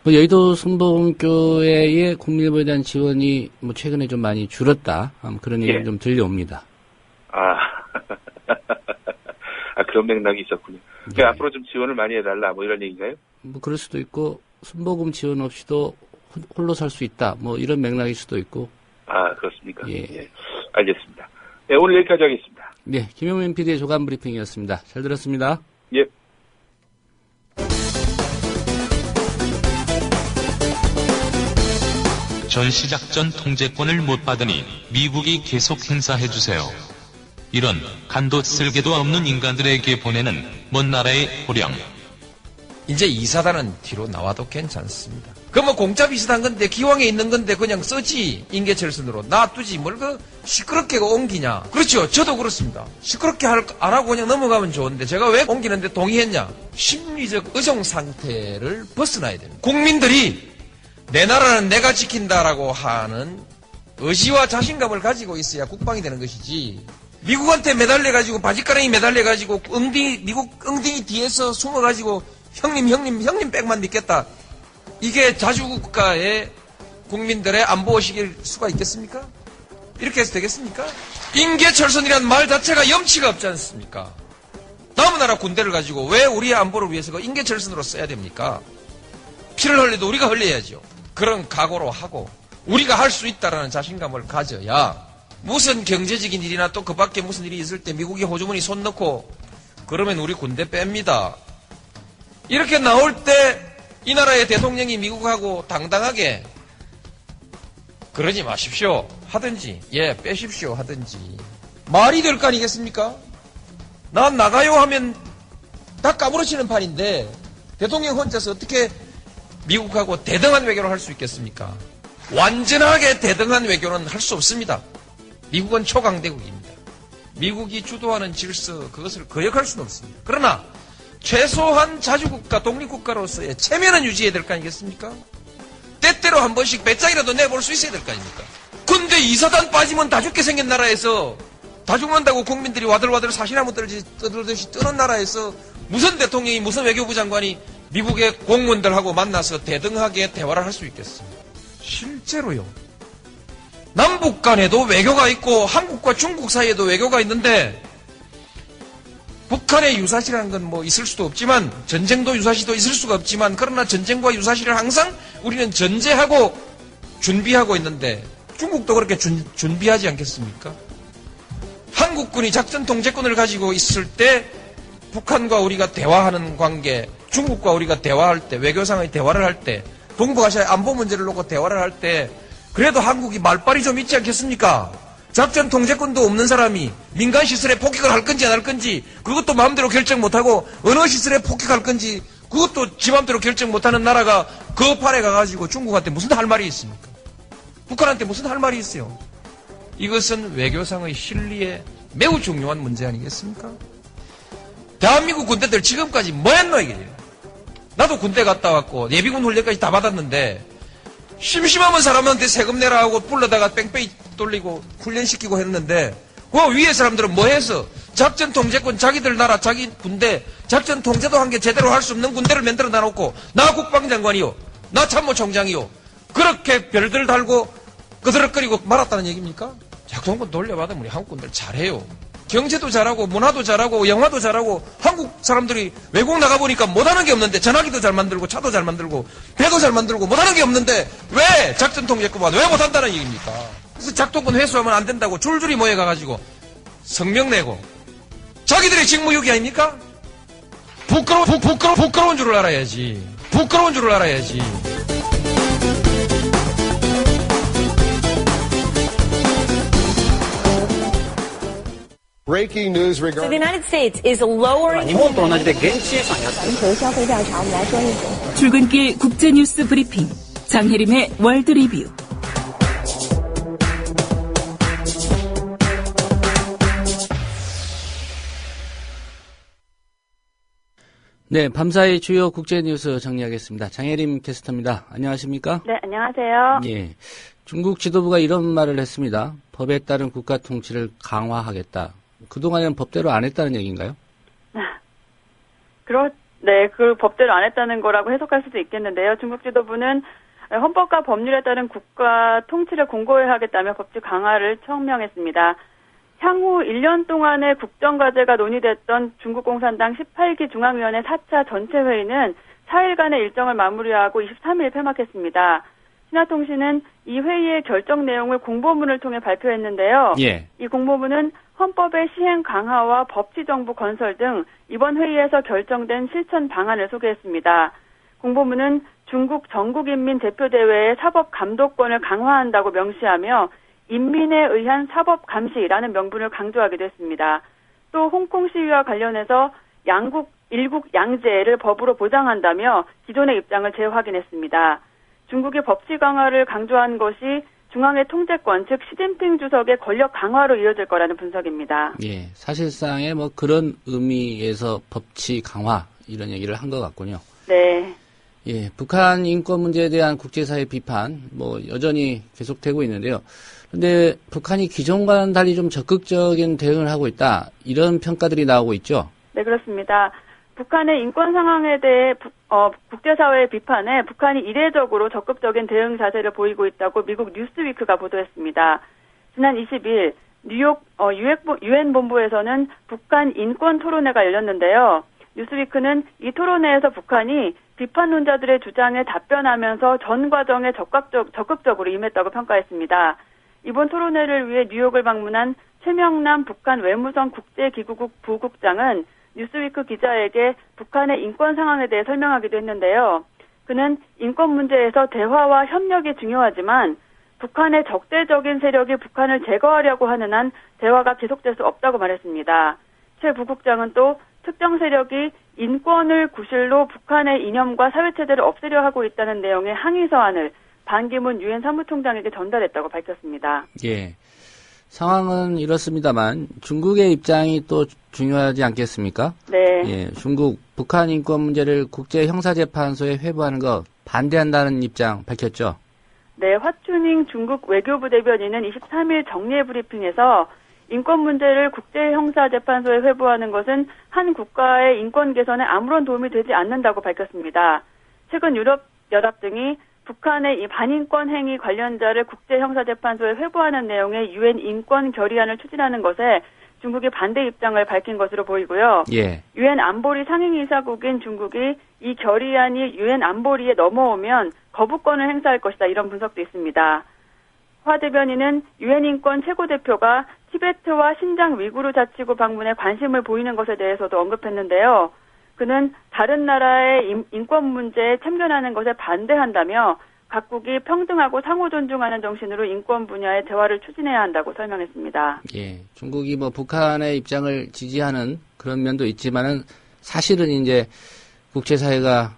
뭐 여의도 순복음교회의 국민일보에 대한 지원이 뭐 최근에 좀 많이 줄었다. 그런 얘기가 좀 들려옵니다. 그런 맥락이 있었군요. 그러니까 앞으로 좀 지원을 많이 해달라 뭐 이런 얘기인가요? 뭐 그럴 수도 있고 순복음 지원 없이도 홀로 설 수 있다. 뭐 이런 맥락일 수도 있고. 아, 그렇습니까? 예. 예. 알겠습니다. 네, 오늘 여기까지 하겠습니다. 네, 김용민 PD의 조간 브리핑이었습니다. 잘 들었습니다. 예. 전시작전 통제권을 못 받으니 미국이 계속 행사해주세요. 이런 간도 쓸개도 없는 인간들에게 보내는 먼 나라의 호령. 이제 이사단은 뒤로 나와도 괜찮습니다. 그 뭐 공짜 비슷한 건데 기왕에 있는 건데 그냥 쓰지. 인계철선으로 놔두지 뭘 그 시끄럽게 옮기냐. 그렇죠. 저도 그렇습니다. 시끄럽게 안 하고 그냥 넘어가면 좋은데 제가 왜 옮기는데 동의했냐. 심리적 의존 상태를 벗어나야 됩니다. 국민들이 내 나라는 내가 지킨다라고 하는 의지와 자신감을 가지고 있어야 국방이 되는 것이지. 미국한테 매달려가지고 바지가랑이 매달려가지고 미국 엉덩이 뒤에서 숨어가지고 형님 백만 믿겠다. 이게 자주국가의 국민들의 안보의식일 수가 있겠습니까? 이렇게 해서 되겠습니까? 인계철선이란 말 자체가 염치가 없지 않습니까? 남의 나라 군대를 가지고 왜 우리의 안보를 위해서 그 인계철선으로 써야 됩니까? 피를 흘려도 우리가 흘려야죠. 그런 각오로 하고 우리가 할 수 있다라는 자신감을 가져야 무슨 경제적인 일이나 또 그 밖에 무슨 일이 있을 때 미국이 호주머니 손 넣고 그러면 우리 군대 뺍니다. 이렇게 나올 때 이 나라의 대통령이 미국하고 당당하게 그러지 마십시오 하든지 빼십시오 하든지 말이 될 거 아니겠습니까? 난 나가요 하면 다 까무러치는 판인데 대통령 혼자서 어떻게 미국하고 대등한 외교를 할 수 있겠습니까? 완전하게 대등한 외교는 할 수 없습니다. 미국은 초강대국입니다. 미국이 주도하는 질서 그것을 거역할 수는 없습니다. 그러나 최소한 자주국가 독립국가로서의 체면은 유지해야 될 거 아니겠습니까? 때때로 한 번씩 배짱이라도 내볼 수 있어야 될 거 아닙니까? 근데 이사단 빠지면 다 죽게 생긴 나라에서 다 죽는다고 국민들이 와들와들 사시나무 떠들듯이 뜨는 나라에서 무슨 대통령이 무슨 외교부 장관이 미국의 공무원들하고 만나서 대등하게 대화를 할 수 있겠습니까? 실제로요. 남북 간에도 외교가 있고 한국과 중국 사이에도 외교가 있는데 북한의 유사시라는 건 뭐 있을 수도 없지만 전쟁도 유사시도 있을 수가 없지만 그러나 전쟁과 유사시를 항상 우리는 전제하고 준비하고 있는데 중국도 그렇게 준비하지 않겠습니까? 한국군이 작전 통제권을 가지고 있을 때 북한과 우리가 대화하는 관계, 중국과 우리가 대화할 때, 외교상의 대화를 할 때, 동북아시아의 안보 문제를 놓고 대화를 할 때 그래도 한국이 말빨이 좀 있지 않겠습니까? 작전 통제권도 없는 사람이 민간 시설에 폭격을 할 건지 안 할 건지 그것도 마음대로 결정 못하고 어느 시설에 폭격할 건지 그것도 지 마음대로 결정 못하는 나라가 그 판에 가가지고 중국한테 무슨 할 말이 있습니까? 북한한테 무슨 할 말이 있어요? 이것은 외교상의 실리에 매우 중요한 문제 아니겠습니까? 대한민국 군대들 지금까지 뭐 했노 이게? 나도 군대 갔다 왔고 예비군 훈련까지 다 받았는데 심심하면 사람한테 세금 내라 하고 불러다가 뺑뺑이 돌리고 훈련시키고 했는데 그 위에 사람들은 뭐 해서 작전 통제권 자기들 나라 자기 군대 작전 통제도 한 게 제대로 할 수 없는 군대를 만들어 놔놓고 나 국방장관이요 나 참모총장이요 그렇게 별들 달고 그드럭거리고 말았다는 얘기입니까? 작동권 돌려받으면 우리 한국 군대를 잘해요. 경제도 잘하고 문화도 잘하고 영화도 잘하고 한국 사람들이 외국 나가보니까 못하는 게 없는데 전화기도 잘 만들고 차도 잘 만들고 배도 잘 만들고 못하는 게 없는데 왜 작전 통제권만 왜 못한다는 얘기입니까? 그래서 작동권 회수하면 안 된다고 줄줄이 모여가가지고 성명 내고 자기들의 직무유기 아닙니까? 부끄러운 줄을 알아야지. 부끄러운 줄을 알아야지. Breaking news So the United States is lowering. 출근길 국제뉴스 브리핑 장혜림의 월드 리뷰. 네, 밤사이 주요 국제뉴스 정리하겠습니다. 장혜림 캐스터입니다. 안녕하십니까? 네, 안녕하세요. 예, 중국 지도부가 이런 말을 했습니다. 법에 따른 국가 통치를 강화하겠다. 그동안에는 법대로 안 했다는 얘기인가요? 네, 그 법대로 안 했다는 거라고 해석할 수도 있겠는데요. 중국 지도부는 헌법과 법률에 따른 국가 통치를 공고히 하겠다며 법치 강화를 청명했습니다. 향후 1년 동안의 국정과제가 논의됐던 중국 공산당 18기 중앙위원회 4차 전체회의는 4일간의 일정을 마무리하고 23일 폐막했습니다. 신화통신은 이 회의의 결정 내용을 공보문을 통해 발표했는데요. 예. 이 공보문은 헌법의 시행 강화와 법치정부 건설 등 이번 회의에서 결정된 실천 방안을 소개했습니다. 공보문은 중국 전국인민대표대회의 사법감독권을 강화한다고 명시하며 인민에 의한 사법감시라는 명분을 강조하기도 했습니다. 또 홍콩 시위와 관련해서 일국 양제를 법으로 보장한다며 기존의 입장을 재확인했습니다. 중국의 법치 강화를 강조한 것이 중앙의 통제권, 즉 시진핑 주석의 권력 강화로 이어질 거라는 분석입니다. 예, 사실상의 뭐 그런 의미에서 법치 강화 이런 얘기를 한 것 같군요. 네. 예, 북한 인권 문제에 대한 국제사회 비판 뭐 여전히 계속되고 있는데요. 그런데 북한이 기존과는 달리 좀 적극적인 대응을 하고 있다 이런 평가들이 나오고 있죠. 네, 그렇습니다. 북한의 인권 상황에 대해 국제사회의 비판에 북한이 이례적으로 적극적인 대응 자세를 보이고 있다고 미국 뉴스위크가 보도했습니다. 지난 20일 뉴욕 유엔 본부에서는 북한 인권 토론회가 열렸는데요. 뉴스위크는 이 토론회에서 북한이 비판론자들의 주장에 답변하면서 전 과정에 적극적으로 임했다고 평가했습니다. 이번 토론회를 위해 뉴욕을 방문한 최명남 북한 외무성 국제기구국 부국장은 뉴스위크 기자에게 북한의 인권 상황에 대해 설명하기도 했는데요. 그는 인권 문제에서 대화와 협력이 중요하지만 북한의 적대적인 세력이 북한을 제거하려고 하는 한 대화가 계속될 수 없다고 말했습니다. 최 부국장은 또 특정 세력이 인권을 구실로 북한의 이념과 사회체제를 없애려 하고 있다는 내용의 항의 서한을 반기문 유엔 사무총장에게 전달했다고 밝혔습니다. 예. 상황은 이렇습니다만 중국의 입장이 또 중요하지 않겠습니까? 네. 예, 중국 북한 인권 문제를 국제형사재판소에 회부하는 거 반대한다는 입장 밝혔죠? 네, 화춘잉 중국 외교부 대변인은 23일 정례 브리핑에서 인권 문제를 국제형사재판소에 회부하는 것은 한 국가의 인권 개선에 아무런 도움이 되지 않는다고 밝혔습니다. 최근 유럽연합 등이 북한의 이 반인권 행위 관련자를 국제형사재판소에 회부하는 내용의 유엔 인권 결의안을 추진하는 것에 중국이 반대 입장을 밝힌 것으로 보이고요. 예. 유엔 안보리 상임이사국인 중국이 이 결의안이 유엔 안보리에 넘어오면 거부권을 행사할 것이다 이런 분석도 있습니다. 화 대변인은 유엔 인권 최고대표가 티베트와 신장 위구르 자치구 방문에 관심을 보이는 것에 대해서도 언급했는데요. 그는 다른 나라의 인권 문제에 참견하는 것에 반대한다며 각국이 평등하고 상호 존중하는 정신으로 인권 분야의 대화를 추진해야 한다고 설명했습니다. 예, 중국이 뭐 북한의 입장을 지지하는 그런 면도 있지만은 사실은 이제 국제사회가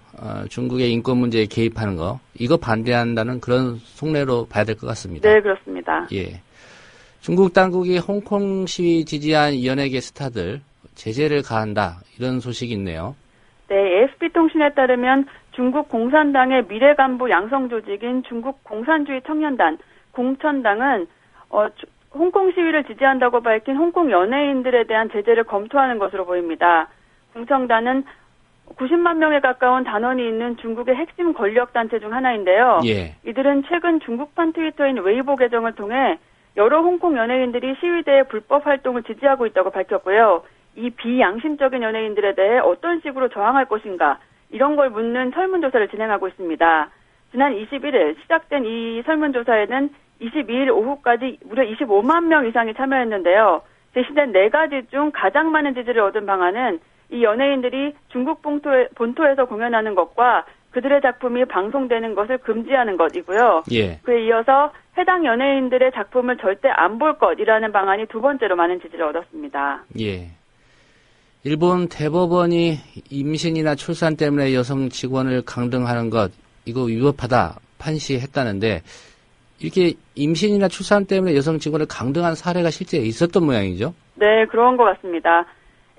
중국의 인권 문제에 개입하는 거 이거 반대한다는 그런 속내로 봐야 될 것 같습니다. 네, 그렇습니다. 예, 중국 당국이 홍콩 시위 지지한 연예계 스타들 제재를 가한다 이런 소식이 있네요. 네, AFP-통신에 따르면 중국 공산당의 미래 간부 양성 조직인 중국 공산주의 청년단 공천당은 홍콩 시위를 지지한다고 밝힌 홍콩 연예인들에 대한 제재를 검토하는 것으로 보입니다. 공천단은 90만 명에 가까운 단원이 있는 중국의 핵심 권력단체 중 하나인데요. 예. 이들은 최근 중국판 트위터인 웨이보 계정을 통해 여러 홍콩 연예인들이 시위대의 불법 활동을 지지하고 있다고 밝혔고요. 이 비양심적인 연예인들에 대해 어떤 식으로 저항할 것인가 이런 걸 묻는 설문조사를 진행하고 있습니다. 지난 21일 시작된 이 설문조사에는 22일 오후까지 무려 25만 명 이상이 참여했는데요. 제시된 4가지 중 가장 많은 지지를 얻은 방안은 이 연예인들이 중국 본토에서 공연하는 것과 그들의 작품이 방송되는 것을 금지하는 것이고요. 예. 그에 이어서 해당 연예인들의 작품을 절대 안 볼 것이라는 방안이 두 번째로 많은 지지를 얻었습니다. 예. 일본 대법원이 임신이나 출산 때문에 여성 직원을 강등하는 것 이거 위법하다 판시했다는데 이렇게 임신이나 출산 때문에 여성 직원을 강등한 사례가 실제 있었던 모양이죠? 네, 그런 것 같습니다.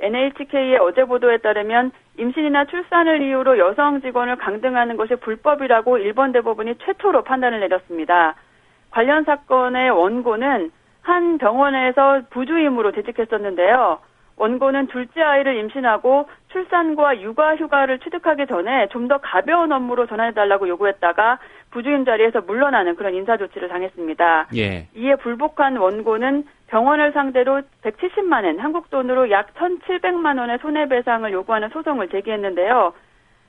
NHK의 어제 보도에 따르면 임신이나 출산을 이유로 여성 직원을 강등하는 것이 불법이라고 일본 대법원이 최초로 판단을 내렸습니다. 관련 사건의 원고는 한 병원에서 부주임으로 재직했었는데요. 원고는 둘째 아이를 임신하고 출산과 육아 휴가를 취득하기 전에 좀 더 가벼운 업무로 전환해달라고 요구했다가 부주임 자리에서 물러나는 그런 인사조치를 당했습니다. 예. 이에 불복한 원고는 병원을 상대로 170만 원, 한국 돈으로 약 1,700만 원의 손해배상을 요구하는 소송을 제기했는데요.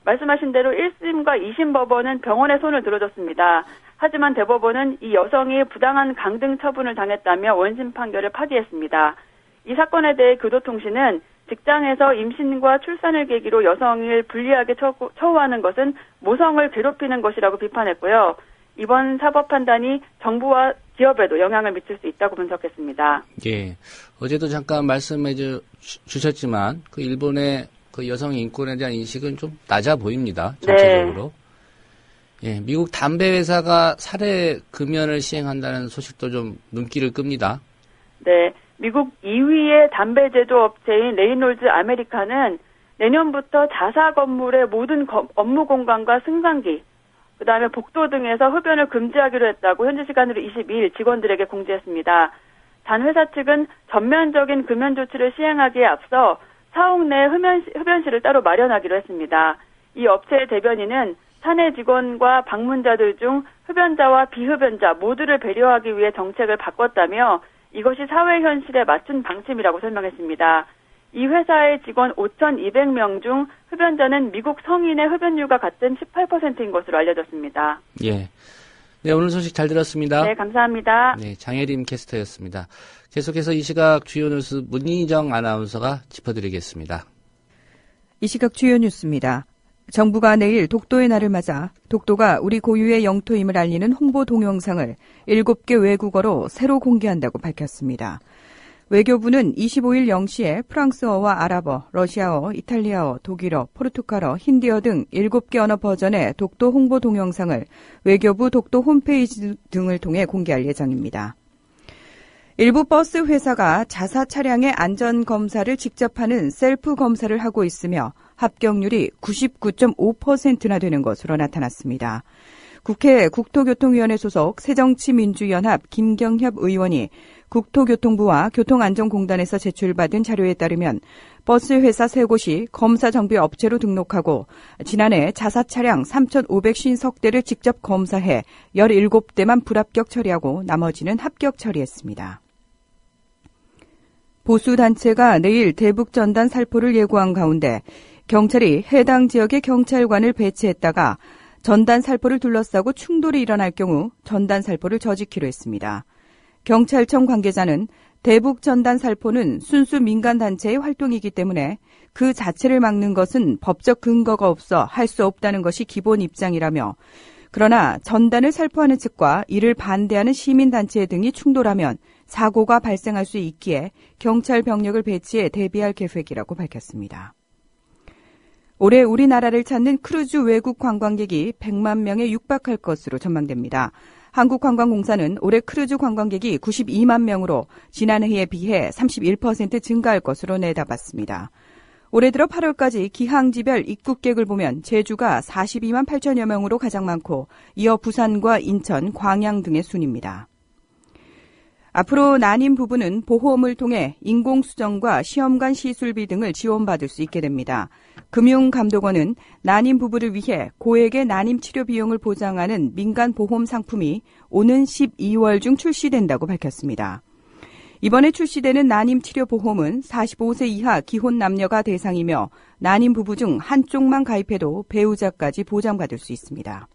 말씀하신 대로 1심과 2심 법원은 병원에 손을 들어줬습니다. 하지만 대법원은 이 여성이 부당한 강등 처분을 당했다며 원심 판결을 파기했습니다. 이 사건에 대해 교도통신은 직장에서 임신과 출산을 계기로 여성을 불리하게 처우하는 것은 모성을 괴롭히는 것이라고 비판했고요. 이번 사법 판단이 정부와 기업에도 영향을 미칠 수 있다고 분석했습니다. 예, 어제도 잠깐 말씀해 주셨지만 그 일본의 그 여성 인권에 대한 인식은 좀 낮아 보입니다. 전체적으로. 네. 예, 미국 담배 회사가 사례 금연을 시행한다는 소식도 좀 눈길을 끕니다. 네, 미국 2위의 담배 제조 업체인 레이놀즈 아메리카는 내년부터 자사 건물의 모든 업무 공간과 승강기, 그다음에 복도 등에서 흡연을 금지하기로 했다고 현지 시간으로 22일 직원들에게 공지했습니다. 단 회사 측은 전면적인 금연 조치를 시행하기에 앞서 사옥 내 흡연실을 따로 마련하기로 했습니다. 이 업체의 대변인은 사내 직원과 방문자들 중 흡연자와 비흡연자 모두를 배려하기 위해 정책을 바꿨다며 이것이 사회 현실에 맞춘 방침이라고 설명했습니다. 이 회사의 직원 5,200명 중 흡연자는 미국 성인의 흡연율과 같은 18%인 것으로 알려졌습니다. 예. 네, 오늘 소식 잘 들었습니다. 네, 감사합니다. 네, 장혜림 캐스터였습니다. 계속해서 이 시각 주요 뉴스 문희정 아나운서가 짚어드리겠습니다. 이 시각 주요 뉴스입니다. 정부가 내일 독도의 날을 맞아 독도가 우리 고유의 영토임을 알리는 홍보 동영상을 7개 외국어로 새로 공개한다고 밝혔습니다. 외교부는 25일 0시에 프랑스어와 아랍어, 러시아어, 이탈리아어, 독일어, 포르투갈어, 힌디어 등 7개 언어 버전의 독도 홍보 동영상을 외교부 독도 홈페이지 등을 통해 공개할 예정입니다. 일부 버스 회사가 자사 차량의 안전 검사를 직접 하는 셀프 검사를 하고 있으며 합격률이 99.5%나 되는 것으로 나타났습니다. 국회 국토교통위원회 소속 새정치민주연합 김경협 의원이 국토교통부와 교통안전공단에서 제출받은 자료에 따르면 버스 회사 3곳이 검사 정비 업체로 등록하고 지난해 자사 차량 3,550대를 직접 검사해 17대만 불합격 처리하고 나머지는 합격 처리했습니다. 보수단체가 내일 대북전단 살포를 예고한 가운데 경찰이 해당 지역에 경찰관을 배치했다가 전단 살포를 둘러싸고 충돌이 일어날 경우 전단 살포를 저지키로 했습니다. 경찰청 관계자는 대북 전단 살포는 순수 민간단체의 활동이기 때문에 그 자체를 막는 것은 법적 근거가 없어 할 수 없다는 것이 기본 입장이라며 그러나 전단을 살포하는 측과 이를 반대하는 시민단체 등이 충돌하면 사고가 발생할 수 있기에 경찰 병력을 배치해 대비할 계획이라고 밝혔습니다. 올해 우리나라를 찾는 크루즈 외국 관광객이 100만 명에 육박할 것으로 전망됩니다. 한국관광공사는 올해 크루즈 관광객이 92만 명으로 지난해에 비해 31% 증가할 것으로 내다봤습니다. 올해 들어 8월까지 기항지별 입국객을 보면 제주가 42만 8천여 명으로 가장 많고 이어 부산과 인천, 광양 등의 순입니다. 앞으로 난임 부부는 보험을 통해 인공수정과 시험관 시술비 등을 지원받을 수 있게 됩니다. 금융감독원은 난임 부부를 위해 고액의 난임 치료 비용을 보장하는 민간 보험 상품이 오는 12월 중 출시된다고 밝혔습니다. 이번에 출시되는 난임 치료 보험은 45세 이하 기혼 남녀가 대상이며 난임 부부 중 한쪽만 가입해도 배우자까지 보장받을 수 있습니다.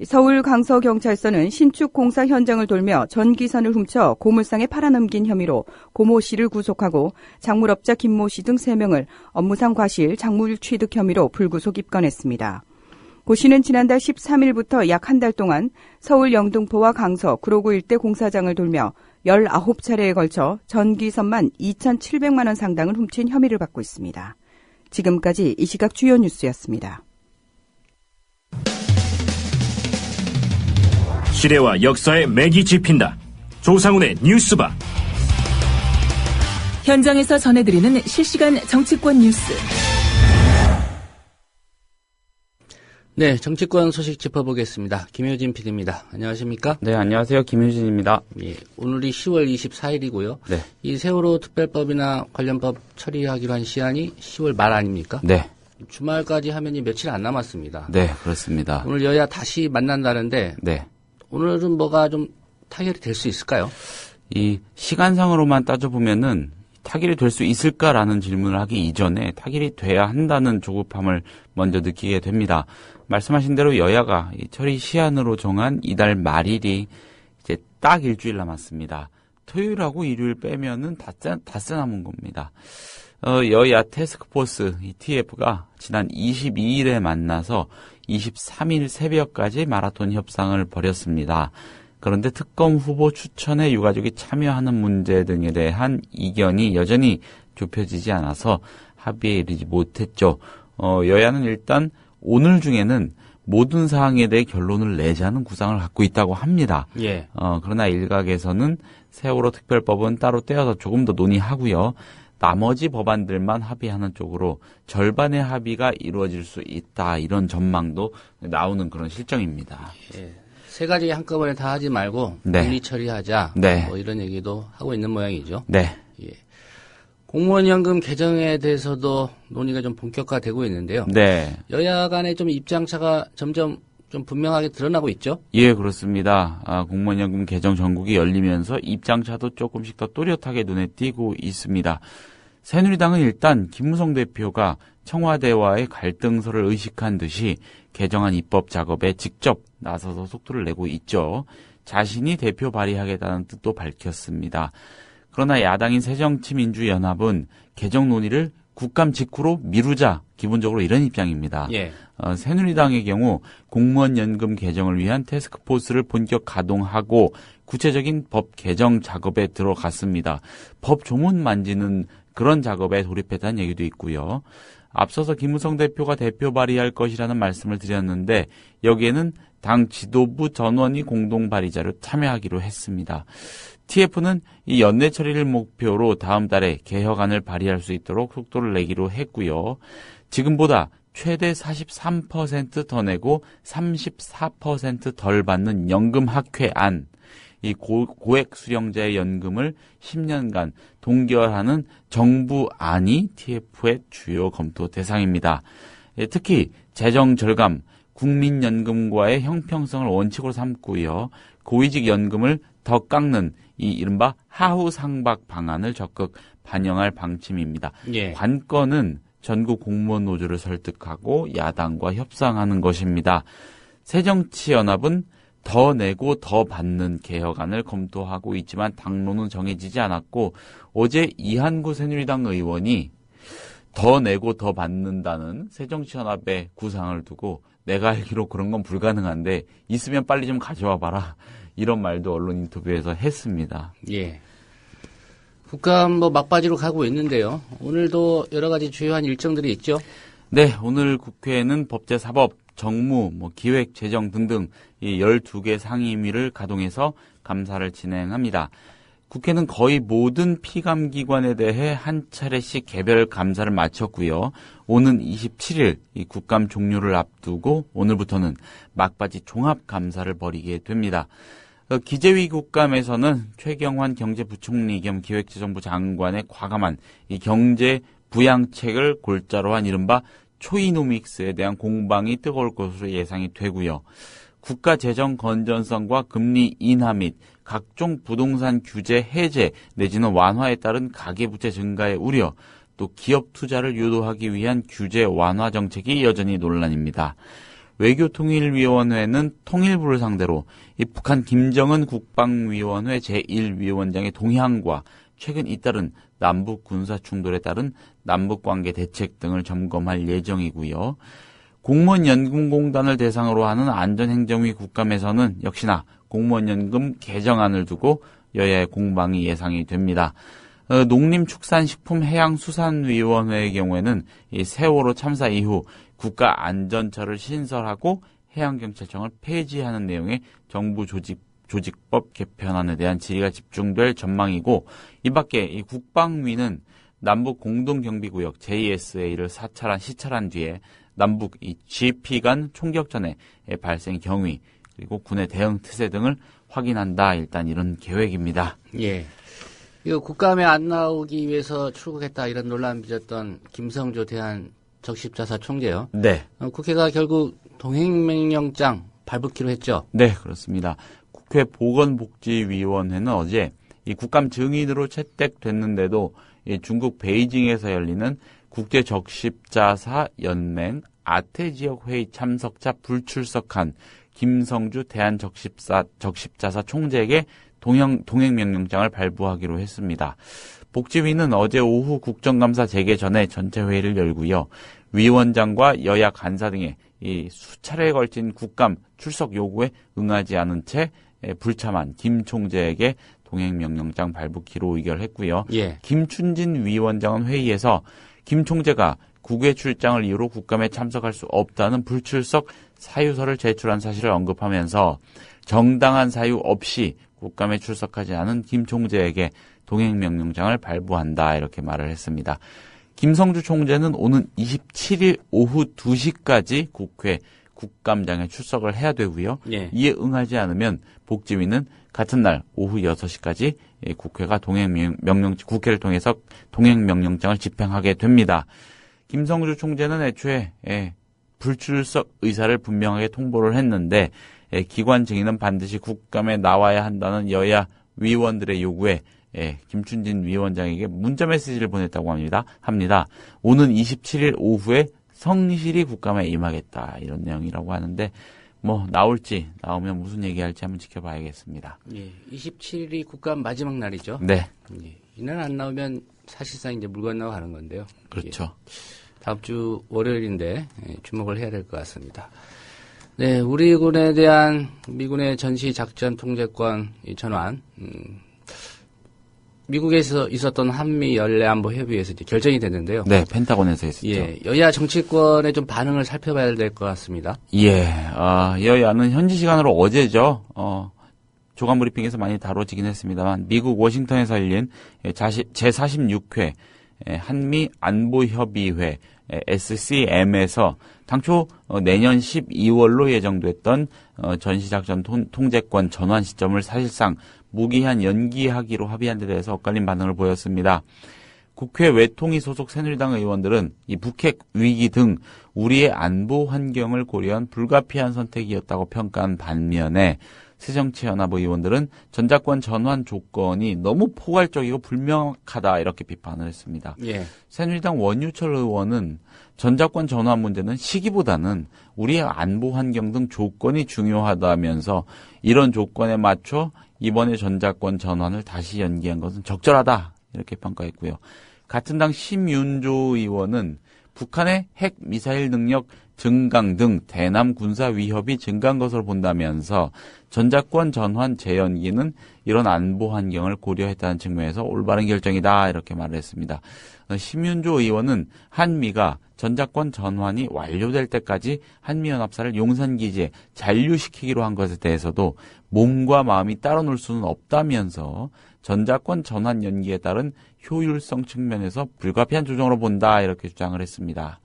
서울 강서경찰서는 신축 공사 현장을 돌며 전기선을 훔쳐 고물상에 팔아넘긴 혐의로 고모 씨를 구속하고 작물업자 김모 씨 등 3명을 업무상 과실, 작물 취득 혐의로 불구속 입건했습니다. 고 씨는 지난달 13일부터 약 한 달 동안 서울 영등포와 강서, 구로구 일대 공사장을 돌며 19차례에 걸쳐 전기선만 2,700만 원 상당을 훔친 혐의를 받고 있습니다. 지금까지 이 시각 주요 뉴스였습니다. 시대와 역사의 맥이 짚힌다. 조상훈의 뉴스바. 현장에서 전해드리는 실시간 정치권 뉴스. 네, 정치권 소식 짚어보겠습니다. 김효진 PD입니다. 안녕하십니까? 네, 안녕하세요. 김효진입니다. 예, 오늘이 10월 24일이고요. 네. 이 세월호 특별법이나 관련법 처리하기로 한 시한이 10월 말 아닙니까? 네. 주말까지 하면이 며칠 안 남았습니다. 네, 그렇습니다. 오늘 여야 다시 만난다는데. 네. 오늘은 뭐가 좀 타결이 될 수 있을까요? 이 시간상으로만 따져보면은 타결이 될 수 있을까라는 질문을 하기 이전에 타결이 돼야 한다는 조급함을 먼저 느끼게 됩니다. 말씀하신 대로 여야가 이 처리 시한으로 정한 이달 말일이 이제 딱 일주일 남았습니다. 토요일하고 일요일 빼면은 닷새 남은 겁니다. 여야 태스크포스 이 TF가 지난 22일에 만나서 23일 새벽까지 마라톤 협상을 벌였습니다. 그런데 특검 후보 추천에 유가족이 참여하는 문제 등에 대한 이견이 여전히 좁혀지지 않아서 합의에 이르지 못했죠. 여야는 일단 오늘 중에는 모든 사항에 대해 결론을 내자는 구상을 갖고 있다고 합니다. 예. 그러나 일각에서는 세월호 특별법은 따로 떼어서 조금 더 논의하고요. 나머지 법안들만 합의하는 쪽으로 절반의 합의가 이루어질 수 있다. 이런 전망도 나오는 그런 실정입니다. 예. 세 가지 한꺼번에 다 하지 말고 네. 분리 처리하자. 네. 뭐 이런 얘기도 하고 있는 모양이죠. 네. 예. 공무원연금 개정에 대해서도 논의가 좀 본격화되고 있는데요. 네. 여야 간의 좀 입장차가 점점 좀 분명하게 드러나고 있죠? 예, 그렇습니다. 공무원연금 개정 전국이 열리면서 입장차도 조금씩 더 또렷하게 눈에 띄고 있습니다. 새누리당은 일단 김무성 대표가 청와대와의 갈등서를 의식한 듯이 개정안 입법 작업에 직접 나서서 속도를 내고 있죠. 자신이 대표 발의하겠다는 뜻도 밝혔습니다. 그러나 야당인 새정치민주연합은 개정 논의를 국감 직후로 미루자, 기본적으로 이런 입장입니다. 예. 새누리당의 경우 공무원연금 개정을 위한 태스크포스를 본격 가동하고 구체적인 법 개정 작업에 들어갔습니다. 법 조문 만지는 그런 작업에 돌입했다는 얘기도 있고요. 앞서서 김무성 대표가 대표 발의할 것이라는 말씀을 드렸는데 여기에는 당 지도부 전원이 공동 발의자로 참여하기로 했습니다. TF는 이 연내 처리를 목표로 다음 달에 개혁안을 발의할 수 있도록 속도를 내기로 했고요. 지금보다 최대 43% 더 내고 34% 덜 받는 연금 학회안, 이 고액 수령자의 연금을 10년간 동결하는 정부안이 TF의 주요 검토 대상입니다. 특히 재정 절감, 국민연금과의 형평성을 원칙으로 삼고요. 고위직 연금을 더 깎는 이 이른바 하후 상박 방안을 적극 반영할 방침입니다. 예. 관건은 전국 공무원 노조를 설득하고 야당과 협상하는 것입니다. 새정치연합은 더 내고 더 받는 개혁안을 검토하고 있지만 당론은 정해지지 않았고 어제 이한구 새누리당 의원이 더 내고 더 받는다는 새정치연합의 구상을 두고 내가 알기로 그런 건 불가능한데 있으면 빨리 좀 가져와 봐라. 이런 말도 언론 인터뷰에서 했습니다. 예. 국감 뭐 막바지로 가고 있는데요. 오늘도 여러 가지 주요한 일정들이 있죠. 네, 오늘 국회에는 법제사법, 정무, 기획, 재정 등등 이 12개 상임위를 가동해서 감사를 진행합니다. 국회는 거의 모든 피감기관에 대해 한 차례씩 개별 감사를 마쳤고요. 오는 27일 이 국감 종료를 앞두고 오늘부터는 막바지 종합 감사를 벌이게 됩니다. 기재위 국감에서는 최경환 경제부총리 겸 기획재정부 장관의 과감한 이 경제 부양책을 골자로 한 이른바 초이노믹스에 대한 공방이 뜨거울 것으로 예상이 되고요. 국가 재정 건전성과 금리 인하 및 각종 부동산 규제 해제 내지는 완화에 따른 가계부채 증가의 우려, 또 기업 투자를 유도하기 위한 규제 완화 정책이 여전히 논란입니다. 외교통일위원회는 통일부를 상대로 이 북한 김정은 국방위원회 제1위원장의 동향과 최근 잇따른 남북 군사 충돌에 따른 남북관계 대책 등을 점검할 예정이고요. 공무원연금공단을 대상으로 하는 안전행정위 국감에서는 역시나 공무원연금 개정안을 두고 여야의 공방이 예상이 됩니다. 농림축산식품해양수산위원회의 경우에는 이 세월호 참사 이후 국가안전처를 신설하고 해양경찰청을 폐지하는 내용의 정부 조직법 개편안에 대한 질의가 집중될 전망이고, 이 밖에 이 국방위는 남북 공동경비구역 JSA를 시찰한 뒤에 남북 이 GP 간 총격전의 발생 경위, 그리고 군의 대응 태세 등을 확인한다. 일단 이런 계획입니다. 예. 이거 국감에 안 나오기 위해서 출국했다 이런 논란 빚었던 김성조 대한 적십자사 총재요. 네. 국회가 결국 동행명령장 발부키로 했죠. 네, 그렇습니다. 국회 보건복지위원회는 어제 이 국감 증인으로 채택됐는데도 이 중국 베이징에서 열리는 국제적십자사 연맹 아태 지역 회의 참석자 불출석한 김성주 대한적십자사 총재에게 동행명령장을 발부하기로 했습니다. 복지위는 어제 오후 국정감사 재개 전에 전체 회의를 열고요. 위원장과 여야 간사 등의 이 수차례에 걸친 국감 출석 요구에 응하지 않은 채 불참한 김 총재에게 동행명령장 발부 기로 의결했고요. 예. 김춘진 위원장은 회의에서 김 총재가 국외 출장을 이유로 국감에 참석할 수 없다는 불출석 사유서를 제출한 사실을 언급하면서 정당한 사유 없이 국감에 출석하지 않은 김 총재에게 동행명령장을 발부한다 이렇게 말을 했습니다. 김성주 총재는 오는 27일 오후 2시까지 국회 국감장에 출석을 해야 되고요. 예. 이에 응하지 않으면 복지위는 같은 날 오후 6시까지 국회가 국회를 통해서 동행명령장을 집행하게 됩니다. 김성주 총재는 애초에 불출석 의사를 분명하게 통보를 했는데 기관 증인은 반드시 국감에 나와야 한다는 여야 위원들의 요구에 김춘진 위원장에게 문자 메시지를 보냈다고 합니다. 오는 27일 오후에 성실히 국감에 임하겠다 이런 내용이라고 하는데 뭐 나오면 무슨 얘기할지 한번 지켜봐야겠습니다. 예, 27일이 국감 마지막 날이죠. 네. 예, 이날 안 나오면 사실상 이제 물 건너고 가는 건데요. 그렇죠. 예, 다음 주 월요일인데 주목을 해야 될 것 같습니다. 네, 우리 군에 대한 미군의 전시 작전 통제권 전환, 미국에서 있었던 한미 연례안보 협의회에서 이제 결정이 됐는데요. 네, 펜타곤에서 했었죠. 예, 여야 정치권의 좀 반응을 살펴봐야 될 것 같습니다. 예, 여야는 현지 시간으로 어제죠. 조간 브리핑에서 많이 다뤄지긴 했습니다만 미국 워싱턴에서 열린 제46회 한미 안보협의회 SCM에서 당초 내년 12월로 예정됐던 전시작전 통제권 전환 시점을 사실상 무기한 연기하기로 합의한 데 대해서 엇갈린 반응을 보였습니다. 국회 외통위 소속 새누리당 의원들은 이 북핵 위기 등 우리의 안보 환경을 고려한 불가피한 선택이었다고 평가한 반면에 새정치연합 의원들은 전작권 전환 조건이 너무 포괄적이고 불명확하다 이렇게 비판을 했습니다. 예. 새누리당 원유철 의원은 전작권 전환 문제는 시기보다는 우리의 안보 환경 등 조건이 중요하다면서 이런 조건에 맞춰 이번에 전작권 전환을 다시 연기한 것은 적절하다 이렇게 평가했고요. 같은 당 심윤조 의원은 북한의 핵 미사일 능력 증강 등 대남 군사 위협이 증가한 것으로 본다면서 전작권 전환 재연기는 이런 안보 환경을 고려했다는 측면에서 올바른 결정이다 이렇게 말을 했습니다. 심윤조 의원은 한미가 전작권 전환이 완료될 때까지 한미연합사를 용산기지에 잔류시키기로 한 것에 대해서도 몸과 마음이 따로 놀 수는 없다면서 전작권 전환 연기에 따른 효율성 측면에서 불가피한 조정으로 본다 이렇게 주장을 했습니다.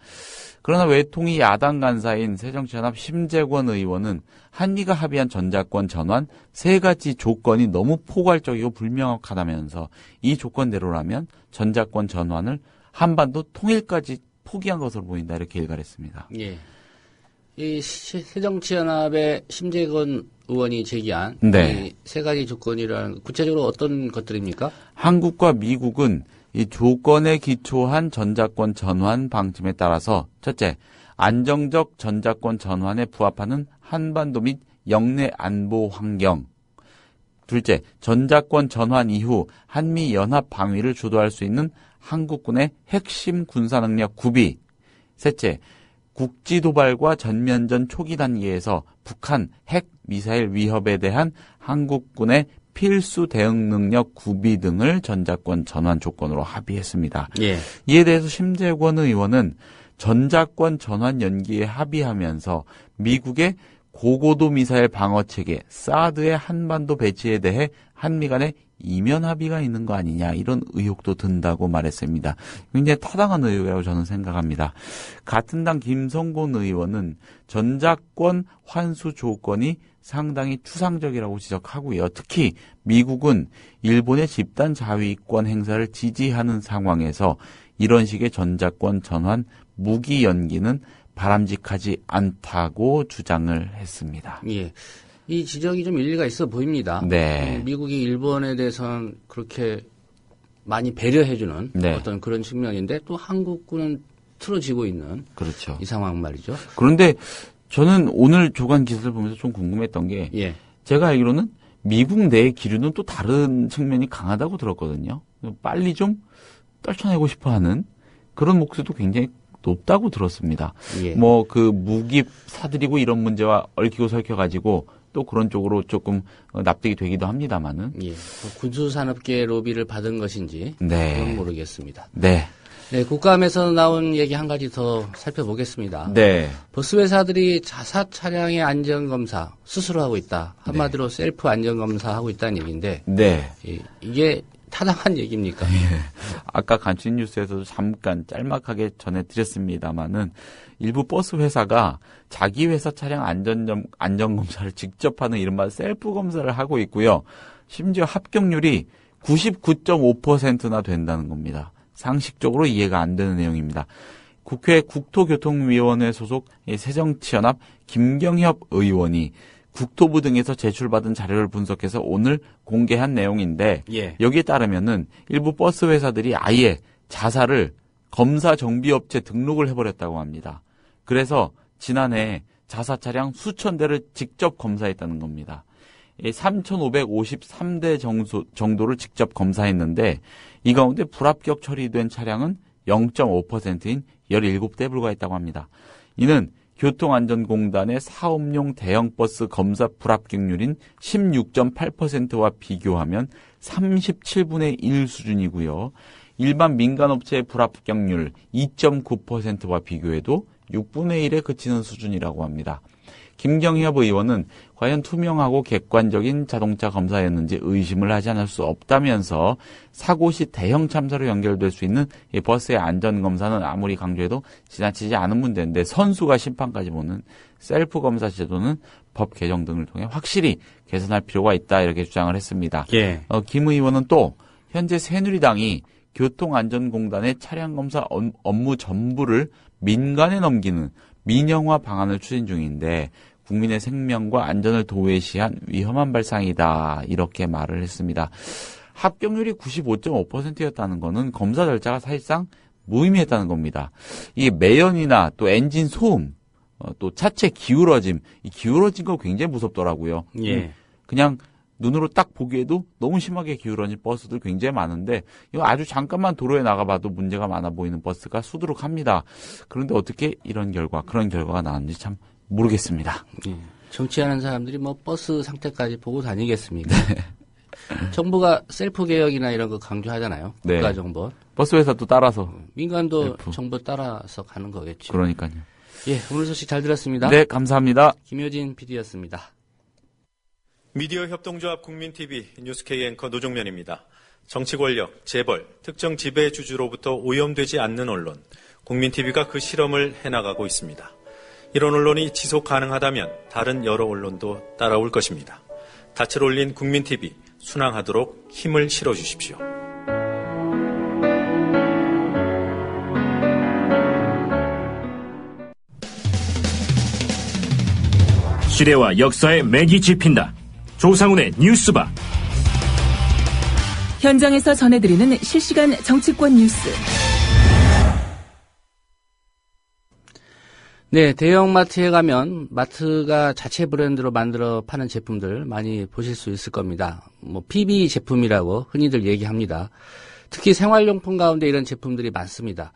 그러나 외통위 야당 간사인 새정치연합 심재권 의원은 한미가 합의한 전작권 전환 3가지 조건이 너무 포괄적이고 불명확하다면서 이 조건대로라면 전작권 전환을 한반도 통일까지 포기한 것으로 보인다 이렇게 일갈했습니다. 예. 이 새정치연합의 심재권 의원이 제기한 네. 이 3가지 조건이라는 구체적으로 어떤 것들입니까? 한국과 미국은 이 조건에 기초한 전작권 전환 방침에 따라서 첫째, 안정적 전작권 전환에 부합하는 한반도 및 영내 안보 환경. 둘째, 전작권 전환 이후 한미 연합 방위를 주도할 수 있는 한국군의 핵심 군사 능력 구비. 셋째, 국지 도발과 전면전 초기 단계에서 북한 핵 미사일 위협에 대한 한국군의 필수 대응 능력 구비 등을 전작권 전환 조건으로 합의했습니다. 예. 이에 대해서 심재권 의원은 전작권 전환 연기에 합의하면서 미국의 고고도 미사일 방어 체계 사드의 한반도 배치에 대해 한미 간에 이면 합의가 있는 거 아니냐 이런 의혹도 든다고 말했습니다. 굉장히 타당한 의혹이라고 저는 생각합니다. 같은 당 김성곤 의원은 전작권 환수 조건이 상당히 추상적이라고 지적하고요. 특히 미국은 일본의 집단 자위권 행사를 지지하는 상황에서 이런 식의 전작권 전환 무기 연기는 바람직하지 않다고 주장을 했습니다. 예. 이 지적이 좀 일리가 있어 보입니다. 네. 미국이 일본에 대해서는 그렇게 많이 배려해주는 네. 어떤 그런 측면인데 또 한국군은 틀어지고 있는 그렇죠. 이 상황 말이죠. 그런데 저는 오늘 조간 기사를 보면서 좀 궁금했던 게 예. 제가 알기로는 미국 내의 기류는 또 다른 측면이 강하다고 들었거든요. 빨리 좀 떨쳐내고 싶어하는 그런 목소리도 굉장히 높다고 들었습니다. 예. 뭐 그 무기 사들이고 이런 문제와 얽히고 설켜가지고 또 그런 쪽으로 조금 납득이 되기도 합니다만은. 예. 군수산업계 로비를 받은 것인지 네. 그건 모르겠습니다. 네. 네, 국감에서 나온 얘기 한 가지 더 살펴보겠습니다. 네. 버스 회사들이 자사 차량의 안전검사 스스로 하고 있다. 한마디로 셀프 안전검사 하고 있다는 얘기인데. 네. 이게 타당한 얘기입니까? 아까 간추린 뉴스에서도 잠깐 짤막하게 전해드렸습니다만은 일부 버스 회사가 자기 회사 차량 안전검사를 직접 하는 이른바 셀프 검사를 하고 있고요. 심지어 합격률이 99.5%나 된다는 겁니다. 상식적으로 이해가 안 되는 내용입니다. 국회 국토교통위원회 소속 새정치연합 김경협 의원이 국토부 등에서 제출받은 자료를 분석해서 오늘 공개한 내용인데 예. 여기에 따르면은 일부 버스 회사들이 아예 자사를 검사 정비업체 등록을 해버렸다고 합니다. 그래서 지난해 자사 차량 수천 대를 직접 검사했다는 겁니다. 3,553대 정도를 직접 검사했는데 이 가운데 불합격 처리된 차량은 0.5%인 17대에 불과했다고 합니다. 이는 교통안전공단의 사업용 대형버스 검사 불합격률인 16.8%와 비교하면 37분의 1 수준이고요. 일반 민간업체의 불합격률 2.9%와 비교해도 6분의 1에 그치는 수준이라고 합니다. 김경협 의원은 과연 투명하고 객관적인 자동차 검사였는지 의심을 하지 않을 수 없다면서 사고 시 대형 참사로 연결될 수 있는 이 버스의 안전검사는 아무리 강조해도 지나치지 않은 문제인데 선수가 심판까지 보는 셀프 검사 제도는 법 개정 등을 통해 확실히 개선할 필요가 있다 이렇게 주장을 했습니다. 예. 김 의원은 또 현재 새누리당이 교통안전공단의 차량검사 업무 전부를 민간에 넘기는 민영화 방안을 추진 중인데 국민의 생명과 안전을 도외시한 위험한 발상이다 이렇게 말을 했습니다. 합격률이 95.5%였다는 것은 검사 절차가 사실상 무의미했다는 겁니다. 이게 매연이나 또 엔진 소음, 또 차체 기울어짐, 이 기울어진 거 굉장히 무섭더라고요. 예. 그냥 눈으로 딱 보기에도 너무 심하게 기울어진 버스들 굉장히 많은데 이거 아주 잠깐만 도로에 나가봐도 문제가 많아 보이는 버스가 수두룩합니다. 그런데 어떻게 이런 결과, 그런 결과가 나왔는지 참 모르겠습니다. 예. 정치하는 사람들이 뭐 버스 상태까지 보고 다니겠습니까? 정부가 셀프 개혁이나 이런 거 강조하잖아요. 네. 국가정보. 버스 회사도 따라서. 민간도 셀프. 정보 따라서 가는 거겠죠. 그러니까요. 예, 오늘 소식 잘 들었습니다. 네, 감사합니다. 김효진 PD였습니다. 미디어 협동조합 국민TV 뉴스K 앵커 노종면입니다. 정치 권력, 재벌, 특정 지배주주로부터 오염되지 않는 언론, 국민TV가 그 실험을 해나가고 있습니다. 이런 언론이 지속 가능하다면 다른 여러 언론도 따라올 것입니다. 닻을 올린 국민TV, 순항하도록 힘을 실어주십시오. 시대와 역사의 맥이 짚힌다. 조상훈의 뉴스바. 현장에서 전해드리는 실시간 정치권 뉴스. 네, 대형마트에 가면 마트가 자체 브랜드로 만들어 파는 제품들 많이 보실 수 있을 겁니다. 뭐 PB 제품이라고 흔히들 얘기합니다. 특히 생활용품 가운데 이런 제품들이 많습니다.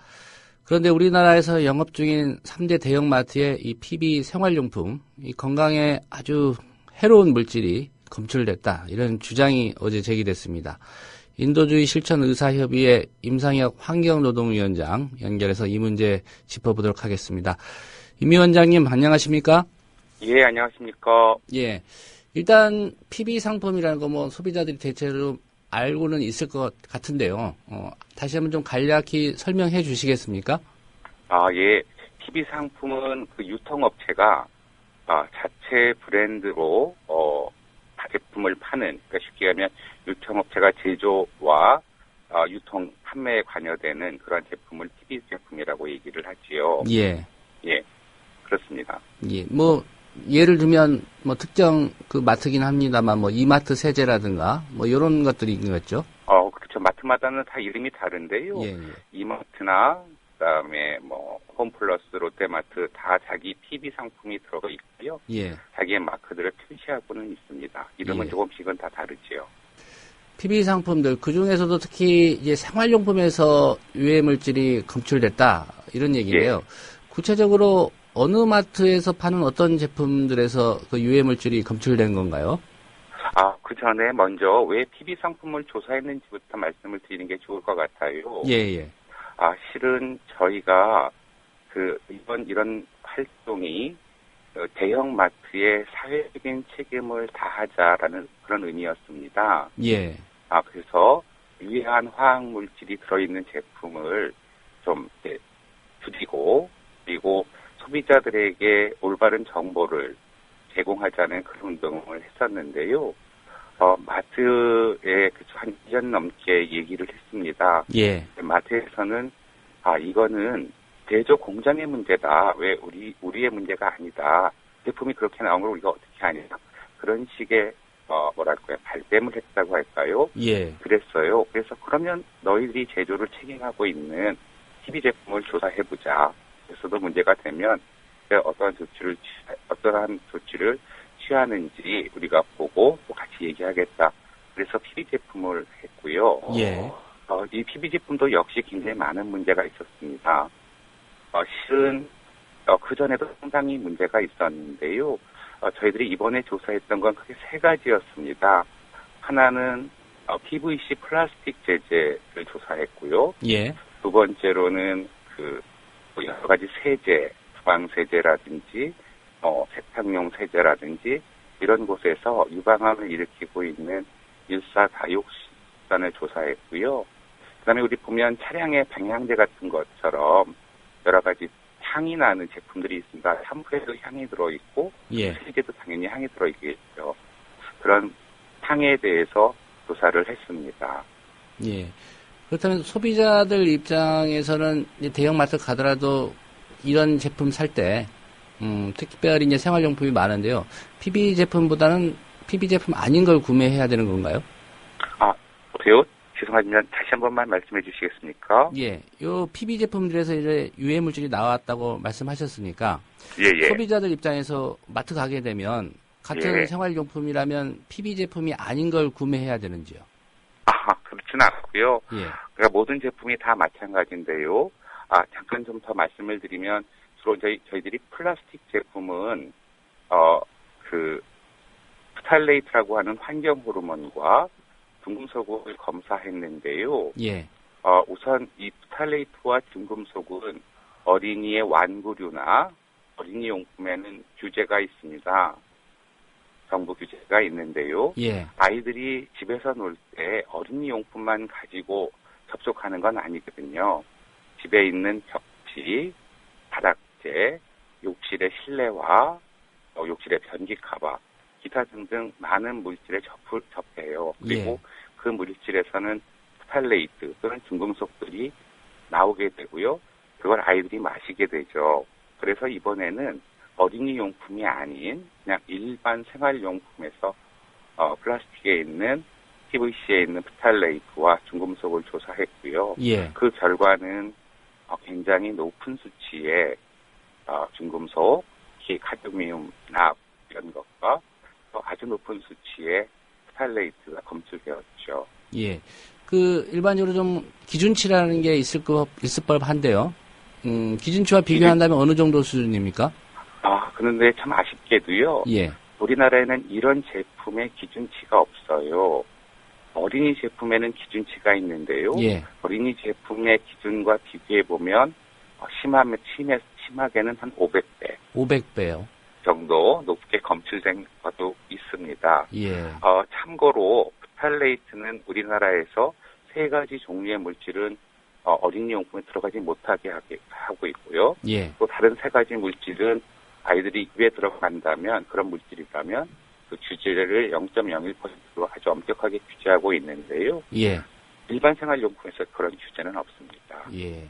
그런데 우리나라에서 영업 중인 3대 대형마트의 이 PB 생활용품, 이 건강에 아주 해로운 물질이 검출됐다. 이런 주장이 어제 제기됐습니다. 인도주의 실천의사협의회 임상혁 환경노동위원장 연결해서 이 문제 짚어보도록 하겠습니다. 임 위원장님 안녕하십니까? 예, 안녕하십니까? 예. 일단 PB 상품이라는 거 뭐 소비자들이 대체로 알고는 있을 것 같은데요. 다시 한번 좀 간략히 설명해 주시겠습니까? 아, 예. PB 상품은 그 유통업체가 자체 브랜드로 제품을 파는, 그러니까 쉽게 하면 유통업체가 제조와 유통 판매에 관여되는 그런 제품을 PB 제품이라고 얘기를 하지요. 예. 예. 그렇습니다. 예. 뭐 예를 들면 뭐 특정 그 마트긴 합니다만 뭐 이마트 세제라든가 뭐 이런 것들이 있는 거죠. 그렇죠. 마트마다는 다 이름이 다른데요. 예. 이마트나 그다음에 뭐 홈플러스, 롯데마트 다 자기 PB 상품이 들어가 있고요. 예. 자기의 마크들을 표시하고는 있습니다. 이름은 예. 조금씩은 다 다르지요. PB 상품들 그 중에서도 특히 이제 생활용품에서 유해 물질이 검출됐다 이런 얘기인데요. 구체적으로 어느 마트에서 파는 어떤 제품들에서 그 유해 물질이 검출된 건가요? 그 전에 먼저 왜 PB 상품을 조사했는지부터 말씀을 드리는 게 좋을 것 같아요. 예. 실은 저희가 이런 활동이 대형 마트의 사회적인 책임을 다하자라는 그런 의미였습니다. 예. 그래서 유해한 화학 물질이 들어있는 제품을 좀 줄이고 그리고 소비자들에게 올바른 정보를 제공하자는 그런 운동을 했었는데요. 마트에 한 2년 넘게 얘기를 했습니다. 예. 마트에서는 이거는 제조 공장의 문제다. 왜 우리의 문제가 아니다. 제품이 그렇게 나온 걸 우리가 어떻게 하냐. 그런 식의 발뺌을 했다고 할까요? 예. 그랬어요. 그래서 그러면 너희들이 제조를 책임하고 있는 TV 제품을 조사해보자. 그래서도 문제가 되면 어떠한 조치를 취하는지 우리가 보고 또 같이 얘기하겠다. 그래서 PB 제품을 했고요. 예. 이 PB 제품도 역시 굉장히 많은 문제가 있었습니다. 실은 그 전에도 상당히 문제가 있었는데요. 저희들이 이번에 조사했던 건 크게 세 가지였습니다. 하나는 PVC 플라스틱 제제를 조사했고요. 예. 두 번째로는 여러 가지 세제, 주방 세제라든지 세탁용 세제라든지 이런 곳에서 유방암을 일으키고 있는 일사다육산을 조사했고요. 그다음에 우리 보면 차량의 방향제 같은 것처럼 여러 가지 향이 나는 제품들이 있습니다. 샴푸에도 향이 들어있고 세제도 당연히 향이 들어있겠죠. 그런 향에 대해서 조사를 했습니다. 예. 그렇다면 소비자들 입장에서는 대형마트 가더라도 이런 제품 살 때 특별히 이제 생활용품이 많은데요. PB 제품보다는 PB 제품 아닌 걸 구매해야 되는 건가요? 보세요. 죄송하지만 다시 한 번만 말씀해 주시겠습니까? 예. 요 PB 제품들에서 이제 유해 물질이 나왔다고 말씀하셨으니까 예. 소비자들 입장에서 마트 가게 되면 같은 생활용품이라면 PB 제품이 아닌 걸 구매해야 되는지요? 그렇지는 않고요. 예. 그러니까 모든 제품이 다 마찬가지인데요. 잠깐 좀 더 말씀을 드리면 주로 저희들이 플라스틱 제품은 프탈레이트라고 하는 환경 호르몬과 중금속을 검사했는데요. 예. 우선 이 프탈레이트와 중금속은 어린이의 완구류나 어린이 용품에는 규제가 있습니다. 정부 규제가 있는데요. 예. 아이들이 집에서 놀 때 어린이 용품만 가지고 접촉하는 건 아니거든요. 집에 있는 벽지, 바닥재, 욕실의 실내화, 욕실의 변기 카바, 기타 등등 많은 물질에 접해요. 그리고 그 물질에서는 프탈레이트 또는 중금속들이 나오게 되고요. 그걸 아이들이 마시게 되죠. 그래서 이번에는 어린이 용품이 아닌 그냥 일반 생활용품에서 플라스틱에 있는 PVC에 있는 프탈레이트와 중금속을 조사했고요. 예. 그 결과는 굉장히 높은 수치의 중금속, 카드미움, 납 이런 것과 또 아주 높은 수치의 프탈레이트가 검출되었죠. 예. 일반적으로 좀 기준치라는 게 있을 법한데요. 기준치와 비교한다면 어느 정도 수준입니까? 그런데 참 아쉽게도요. 예. 우리나라에는 이런 제품의 기준치가 없어요. 어린이 제품에는 기준치가 있는데요. 예. 어린이 제품의 기준과 비교해보면 심하게는 한 500배. 500배요. 정도 높게 검출된 것도 있습니다. 예. 참고로 프탈레이트는 우리나라에서 3가지 종류의 물질은 어린이 용품에 들어가지 못하게 하고 있고요. 예. 또 다른 3가지 물질은 아이들이 입에 들어간다면 그런 물질이라면 그 규제를 0.01%로 아주 엄격하게 규제하고 있는데요. 예. 일반 생활용품에서 그런 규제는 없습니다. 예.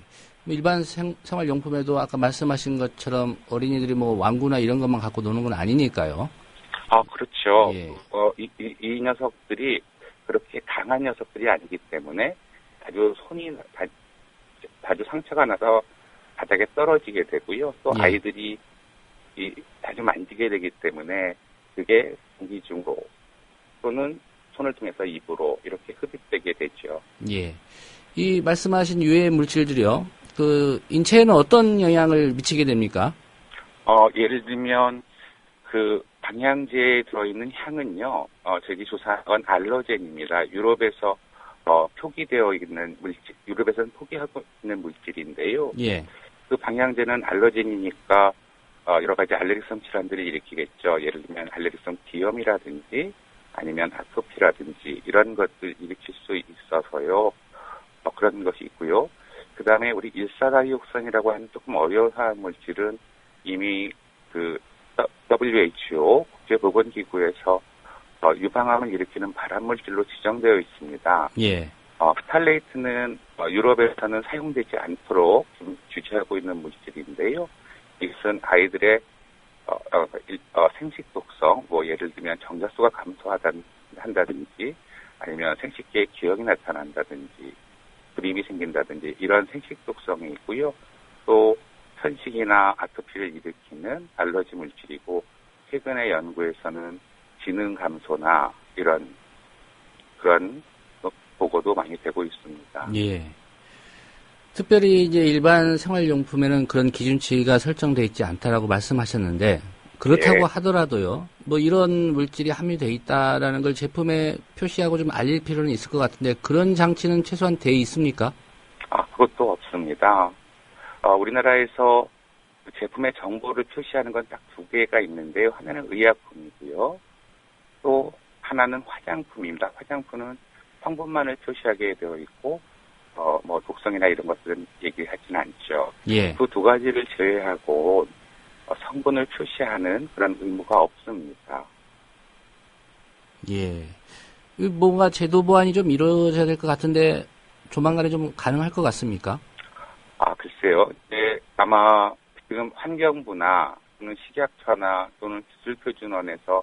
일반 생활용품에도 아까 말씀하신 것처럼 어린이들이 뭐 왕구나 이런 것만 갖고 노는 건 아니니까요. 그렇죠. 예. 이 녀석들이 그렇게 강한 녀석들이 아니기 때문에 자주 상처가 나서 바닥에 떨어지게 되고요. 또 예. 아이들이 자주 만지게 되기 때문에 그게 공기 중으로 또는 손을 통해서 입으로 이렇게 흡입되게 되죠. 예. 이 말씀하신 유해 물질들이요. 그 인체에는 어떤 영향을 미치게 됩니까? 예를 들면 그 방향제에 들어있는 향은요. 저희 조사한 건 알러젠입니다. 유럽에서 표기되어 있는 물질, 유럽에서는 포기하고 있는 물질인데요. 예. 그 방향제는 알러젠이니까 여러 가지 알레르기성 질환들을 일으키겠죠. 예를 들면 알레르기성 비염이라든지 아니면 아토피라든지 이런 것들 일으킬 수 있어서요. 그런 것이 있고요. 그 다음에 우리 일사다이옥산이라고 하는 조금 어려운 물질은 이미 그 WHO 국제보건기구에서 유방암을 일으키는 발암물질로 지정되어 있습니다. 예. 프탈레이트는 유럽에서는 사용되지 않도록 좀 규제하고 있는 물질인데요. 이것은 아이들의 생식 독성, 뭐 예를 들면 정자수가 감소한다든지 아니면 생식기에 기형이 나타난다든지 그림이 생긴다든지 이런 생식 독성이 있고요. 또 편식이나 아토피를 일으키는 알러지 물질이고 최근의 연구에서는 지능 감소나 그런 보고도 많이 되고 있습니다. 예. 특별히 이제 일반 생활용품에는 그런 기준치가 설정되어 있지 않다라고 말씀하셨는데 그렇다고 예. 하더라도요. 뭐 이런 물질이 함유되어 있다라는 걸 제품에 표시하고 좀 알릴 필요는 있을 것 같은데 그런 장치는 최소한 돼 있습니까? 그것도 없습니다. 우리나라에서 제품의 정보를 표시하는 건 딱 두 개가 있는데요. 하나는 의약품이고요. 또 하나는 화장품입니다. 화장품은 성분만을 표시하게 되어 있고 뭐 독성이나 이런 것들은 얘기하지는 않죠. 예. 그 두 가지를 제외하고 성분을 표시하는 그런 의무가 없습니다. 예. 뭔가 제도 보완이 좀 이루어져야 될 것 같은데 조만간에 좀 가능할 것 같습니까? 글쎄요. 아마 지금 환경부나 또는 식약처나 또는 기술표준원에서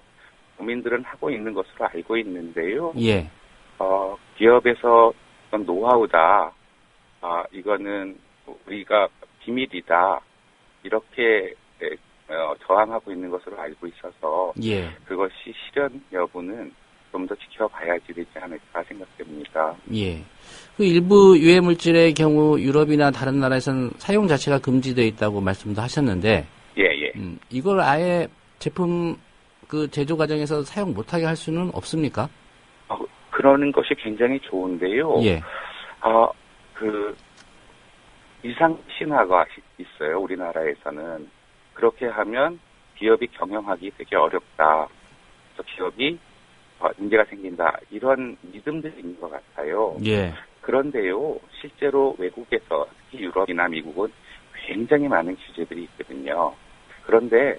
국민들은 하고 있는 것으로 알고 있는데요. 예. 기업에서 어떤 노하우다. 이거는 우리가 비밀이다. 이렇게 저항하고 있는 것으로 알고 있어서 예. 그것이 실현 여부는 좀 더 지켜봐야지 되지 않을까 생각됩니다. 예. 그 일부 유해 물질의 경우 유럽이나 다른 나라에서는 사용 자체가 금지되어 있다고 말씀도 하셨는데, 예. 이걸 아예 제품 그 제조 과정에서 사용 못하게 할 수는 없습니까? 그러는 것이 굉장히 좋은데요. 예. 이상 신화가 있어요. 우리나라에서는 그렇게 하면 기업이 경영하기 되게 어렵다. 기업이 문제가 생긴다. 이런 믿음들이 있는 것 같아요. 예. 그런데요, 실제로 외국에서 특히 유럽이나 미국은 굉장히 많은 규제들이 있거든요. 그런데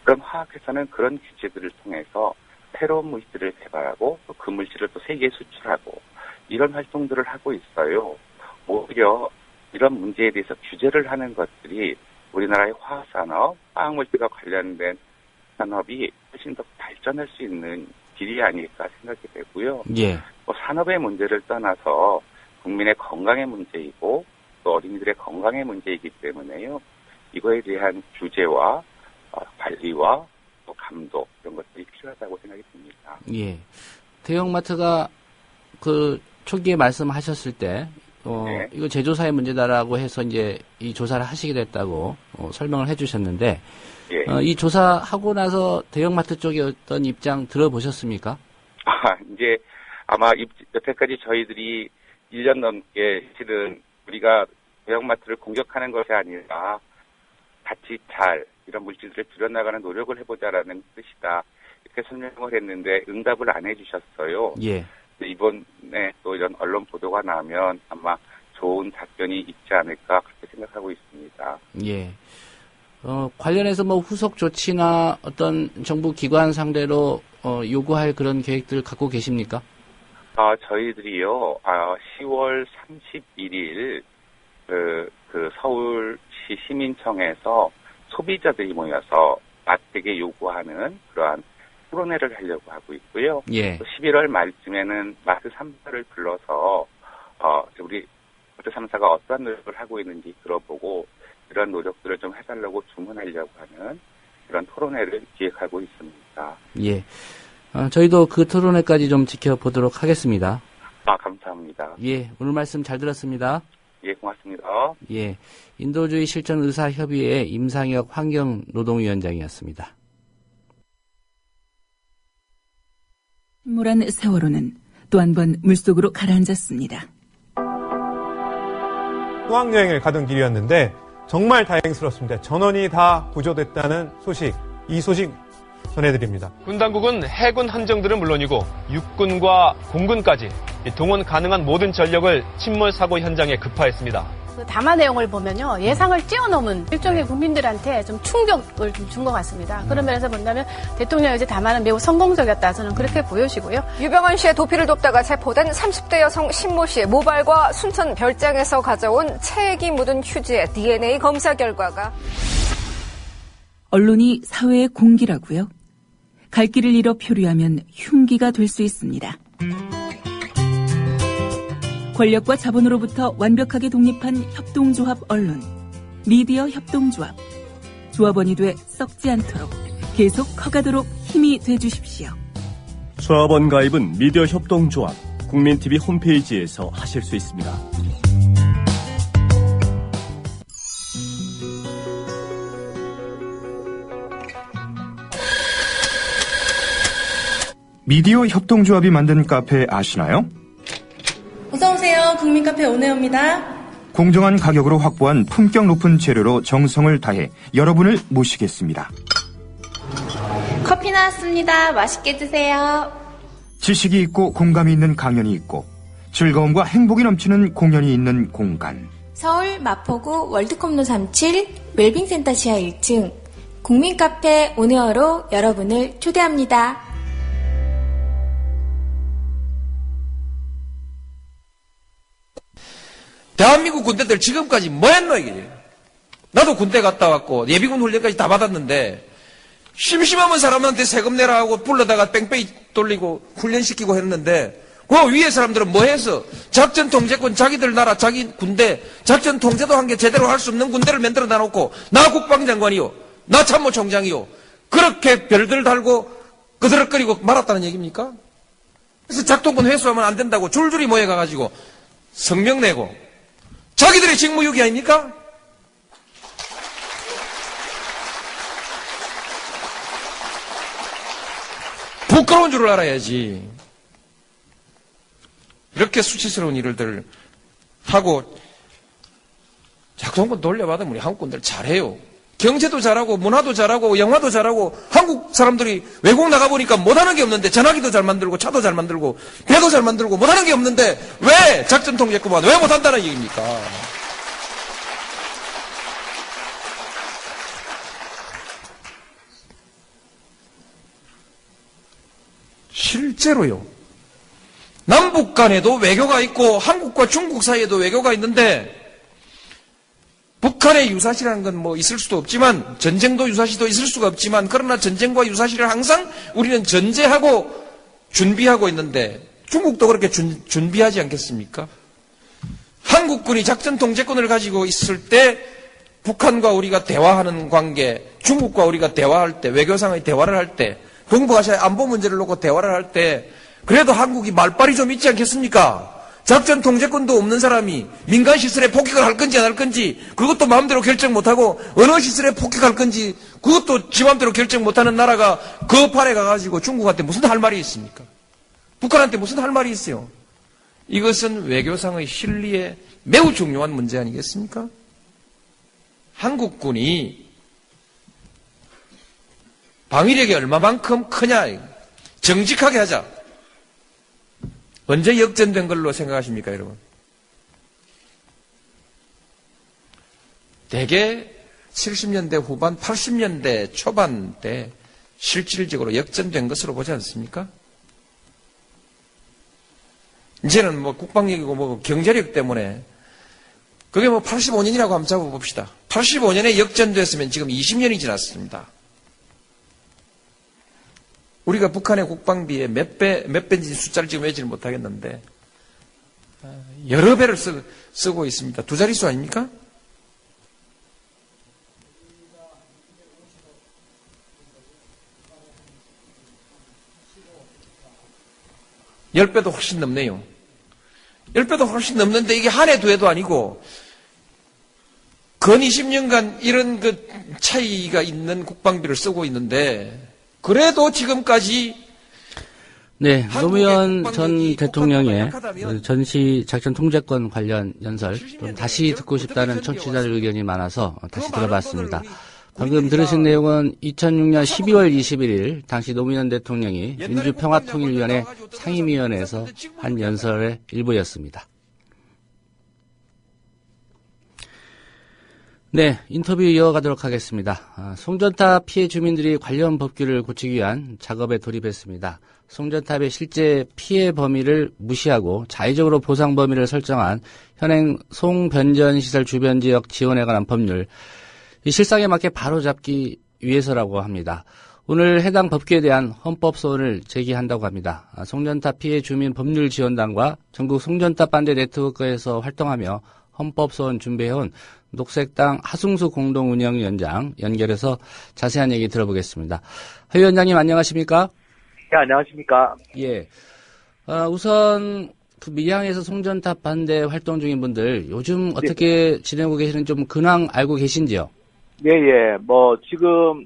그런 화학회사는 그런 규제들을 통해서 새로운 물질을 개발하고 또 그 물질을 또 세계에 수출하고 이런 활동들을 하고 있어요. 오히려 이런 문제에 대해서 규제를 하는 것들이 우리나라의 화학산업, 화학물질과 관련된 산업이 훨씬 더 발전할 수 있는 길이 아닐까 생각이 되고요. 예. 산업의 문제를 떠나서 국민의 건강의 문제이고 또 어린이들의 건강의 문제이기 때문에요. 이거에 대한 규제와 관리와 또 감독 이런 것들이 필요하다고 생각이 듭니다. 예. 대형마트가 그 초기에 말씀하셨을 때 네. 이거 제조사의 문제다라고 해서 이제 이 조사를 하시게 됐다고 설명을 해주셨는데 예. 이 조사하고 나서 대형마트 쪽의 어떤 입장 들어보셨습니까? 이제 아마 여태까지 저희들이 1년 넘게 실은 우리가 대형마트를 공격하는 것이 아니라 같이 잘 이런 물질들을 줄여나가는 노력을 해보자라는 뜻이다. 이렇게 설명을 했는데 응답을 안 해주셨어요. 예. 이번에 또 이런 언론 보도가 나면 아마 좋은 답변이 있지 않을까 그렇게 생각하고 있습니다. 예. 관련해서 뭐 후속 조치나 어떤 정부 기관 상대로 요구할 그런 계획들 갖고 계십니까? 저희들이요, 10월 31일 그 서울 시민청에서 소비자들이 모여서 마트에게 요구하는 그러한 토론회를 하려고 하고 있고요. 예. 11월 말쯤에는 마트 3사를 불러서 우리 마트 3사가 어떠한 노력을 하고 있는지 들어보고 이런 노력들을 좀 해달라고 주문하려고 하는 그런 토론회를 기획하고 있습니다. 예. 저희도 그 토론회까지 좀 지켜보도록 하겠습니다. 감사합니다. 예, 오늘 말씀 잘 들었습니다. 예, 고맙습니다. 예, 인도주의 실천 의사협의회 임상혁 환경노동위원장이었습니다. 침몰한 세월호는 또 한 번 물속으로 가라앉았습니다. 수학여행을 가던 길이었는데 정말 다행스럽습니다. 전원이 다 구조됐다는 소식, 이 소식 전해드립니다. 군 당국은 해군 함정들은 물론이고 육군과 공군까지 동원 가능한 모든 전력을 침몰 사고 현장에 급파했습니다. 그 담화 내용을 보면요, 예상을 뛰어넘은 일종의 국민들한테 좀 충격을 좀 준 것 같습니다. 그런 면에서 본다면 대통령의 어제 담화는 매우 성공적이었다, 저는 그렇게 보여지고요. 유병헌 씨의 도피를 돕다가 체포된 30대 여성 신모 씨의 모발과 순천 별장에서 가져온 체액이 묻은 휴지의 DNA 검사 결과가 언론이 사회의 공기라고요? 갈 길을 잃어 표류하면 흉기가 될 수 있습니다. 권력과 자본으로부터 완벽하게 독립한 협동조합 언론, 미디어 협동조합. 조합원이 돼 썩지 않도록 계속 커가도록 힘이 돼주십시오. 조합원 가입은 미디어 협동조합 국민TV 홈페이지에서 하실 수 있습니다. 미디어 협동조합이 만든 카페 아시나요? 어서오세요. 국민카페 오네오입니다. 공정한 가격으로 확보한 품격 높은 재료로 정성을 다해 여러분을 모시겠습니다. 커피 나왔습니다. 맛있게 드세요. 지식이 있고 공감이 있는 강연이 있고 즐거움과 행복이 넘치는 공연이 있는 공간. 서울 마포구 월드컵로 37 웰빙센터 지하 1층 국민카페 오네어로 여러분을 초대합니다. 대한민국 군대들 지금까지 뭐 했노, 이게? 나도 군대 갔다 왔고, 예비군 훈련까지 다 받았는데, 심심하면 사람한테 세금 내라 하고 불러다가 뺑뺑이 돌리고 훈련시키고 했는데, 그 위에 사람들은 뭐 해서? 작전 통제권 자기들 나라, 자기 군대, 작전 통제도 한 게 제대로 할 수 없는 군대를 만들어 놔놓고, 나 국방장관이요. 나 참모총장이요. 그렇게 별들 달고 끄드럭거리고 말았다는 얘기입니까? 그래서 작동권 회수하면 안 된다고 줄줄이 모여가가지고 성명 내고, 자기들의 직무유기 아닙니까? 부끄러운 줄을 알아야지. 이렇게 수치스러운 일들 하고 작동권 돌려받으면 우리 한국군들 잘해요. 경제도 잘하고 문화도 잘하고 영화도 잘하고 한국 사람들이 외국 나가보니까 못하는 게 없는데 전화기도 잘 만들고 차도 잘 만들고 배도 잘 만들고 못하는 게 없는데 왜 작전 통제권만 왜 못한다는 얘기입니까? 실제로요. 남북 간에도 외교가 있고 한국과 중국 사이에도 외교가 있는데 북한의 유사시라는 건 뭐 있을 수도 없지만 전쟁도 유사시도 있을 수가 없지만 그러나 전쟁과 유사시를 항상 우리는 전제하고 준비하고 있는데 중국도 그렇게 준비하지 않겠습니까? 한국군이 작전 통제권을 가지고 있을 때 북한과 우리가 대화하는 관계, 중국과 우리가 대화할 때, 외교상의 대화를 할 때, 동북아시아의 안보 문제를 놓고 대화를 할 때 그래도 한국이 말빨이 좀 있지 않겠습니까? 작전 통제권도 없는 사람이 민간 시설에 폭격을 할 건지 안 할 건지 그것도 마음대로 결정 못하고 어느 시설에 폭격할 건지 그것도 지 마음대로 결정 못하는 나라가 그 판에 가가지고 중국한테 무슨 할 말이 있습니까? 북한한테 무슨 할 말이 있어요? 이것은 외교상의 실리에 매우 중요한 문제 아니겠습니까? 한국군이 방위력이 얼마만큼 크냐 정직하게 하자. 언제 역전된 걸로 생각하십니까, 여러분? 대개 70년대 후반, 80년대 초반 때 실질적으로 역전된 것으로 보지 않습니까? 이제는 뭐 국방력이고 뭐 경제력 때문에 그게 뭐 85년이라고 한번 잡아봅시다. 85년에 역전됐으면 지금 20년이 지났습니다. 우리가 북한의 국방비에 몇 배인지 숫자를 지금 외지를 못하겠는데 여러 배를 쓰고 있습니다. 두 자릿수 아닙니까? 열 배도 훨씬 넘네요. 10배도 훨씬 넘는데 이게 한 해 두 해도 아니고 근 20년간 이런 그 차이가 있는 국방비를 쓰고 있는데 그래도 지금까지 네, 노무현 전 대통령의 전시 작전 통제권 관련 연설 좀 다시 듣고 싶다는 청취자들 의견이 많아서 다시 들어봤습니다. 방금 들으신 내용은 2006년 12월 21일 당시 노무현 대통령이 민주평화통일위원회 상임위원회에서 한 연설의 일부였습니다. 네, 인터뷰 이어가도록 하겠습니다. 송전탑 피해 주민들이 관련 법규를 고치기 위한 작업에 돌입했습니다. 송전탑의 실제 피해 범위를 무시하고 자의적으로 보상 범위를 설정한 현행 송변전시설 주변 지역 지원에 관한 법률, 이 실상에 맞게 바로잡기 위해서라고 합니다. 오늘 해당 법규에 대한 헌법 소원을 제기한다고 합니다. 송전탑 피해 주민 법률 지원단과 전국 송전탑 반대 네트워크에서 활동하며 헌법 소원 준비해온 녹색당 하승수 공동운영위원장 연결해서 자세한 얘기 들어보겠습니다. 하 위원장님 안녕하십니까? 네, 안녕하십니까? 예. 우선 그 밀양에서 송전탑 반대 활동 중인 분들 요즘 어떻게 지내고 계시는지 좀 근황 알고 계신지요? 네, 예. 지금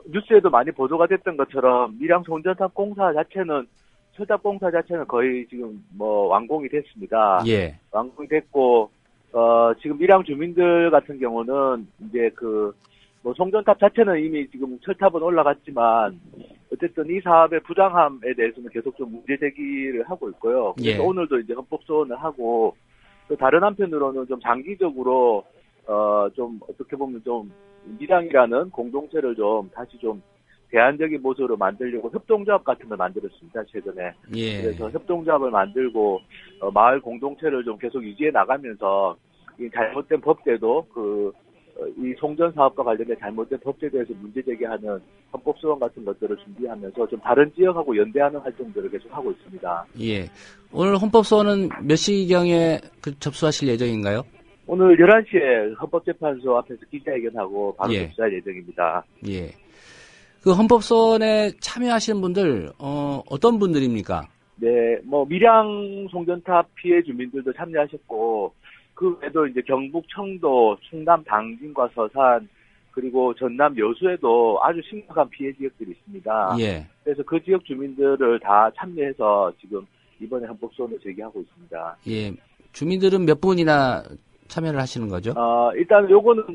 뉴스에도 많이 보도가 됐던 것처럼 밀양 송전탑 공사 자체는 철탑 공사 자체는 거의 지금 완공이 됐습니다. 예. 완공이 됐고 지금 밀양 주민들 같은 경우는 이제 송전탑 자체는 이미 지금 철탑은 올라갔지만 어쨌든 이 사업의 부당함에 대해서는 계속 좀 문제 제기를 하고 있고요. 그래서 예. 오늘도 이제 헌법 소원을 하고 또 다른 한편으로는 좀 장기적으로 좀 어떻게 보면 좀 밀양이라는 공동체를 좀 다시 좀 대안적인 모습으로 만들려고 협동조합 같은 걸 만들었습니다, 최근에. 예. 그래서 협동조합을 만들고 마을 공동체를 좀 계속 유지해 나가면서 이 잘못된 법제도 이 송전 사업과 관련된 잘못된 법제도에서 문제 제기하는 헌법 소원 같은 것들을 준비하면서 좀 다른 지역하고 연대하는 활동들을 계속 하고 있습니다. 예. 오늘 헌법 소원은 몇 시경에 접수하실 예정인가요? 오늘 11시에 헌법재판소 앞에서 기자회견하고 바로 예. 접수할 예정입니다. 예. 그 헌법 소원에 참여하시는 분들 어떤 분들입니까? 네, 밀양 송전탑 피해 주민들도 참여하셨고 그 외에도 이제 경북 청도, 충남 당진과 서산 그리고 전남 여수에도 아주 심각한 피해 지역들이 있습니다. 예. 그래서 그 지역 주민들을 다 참여해서 지금 이번에 헌법 소원을 제기하고 있습니다. 예. 주민들은 몇 분이나 참여를 하시는 거죠? 일단 요거는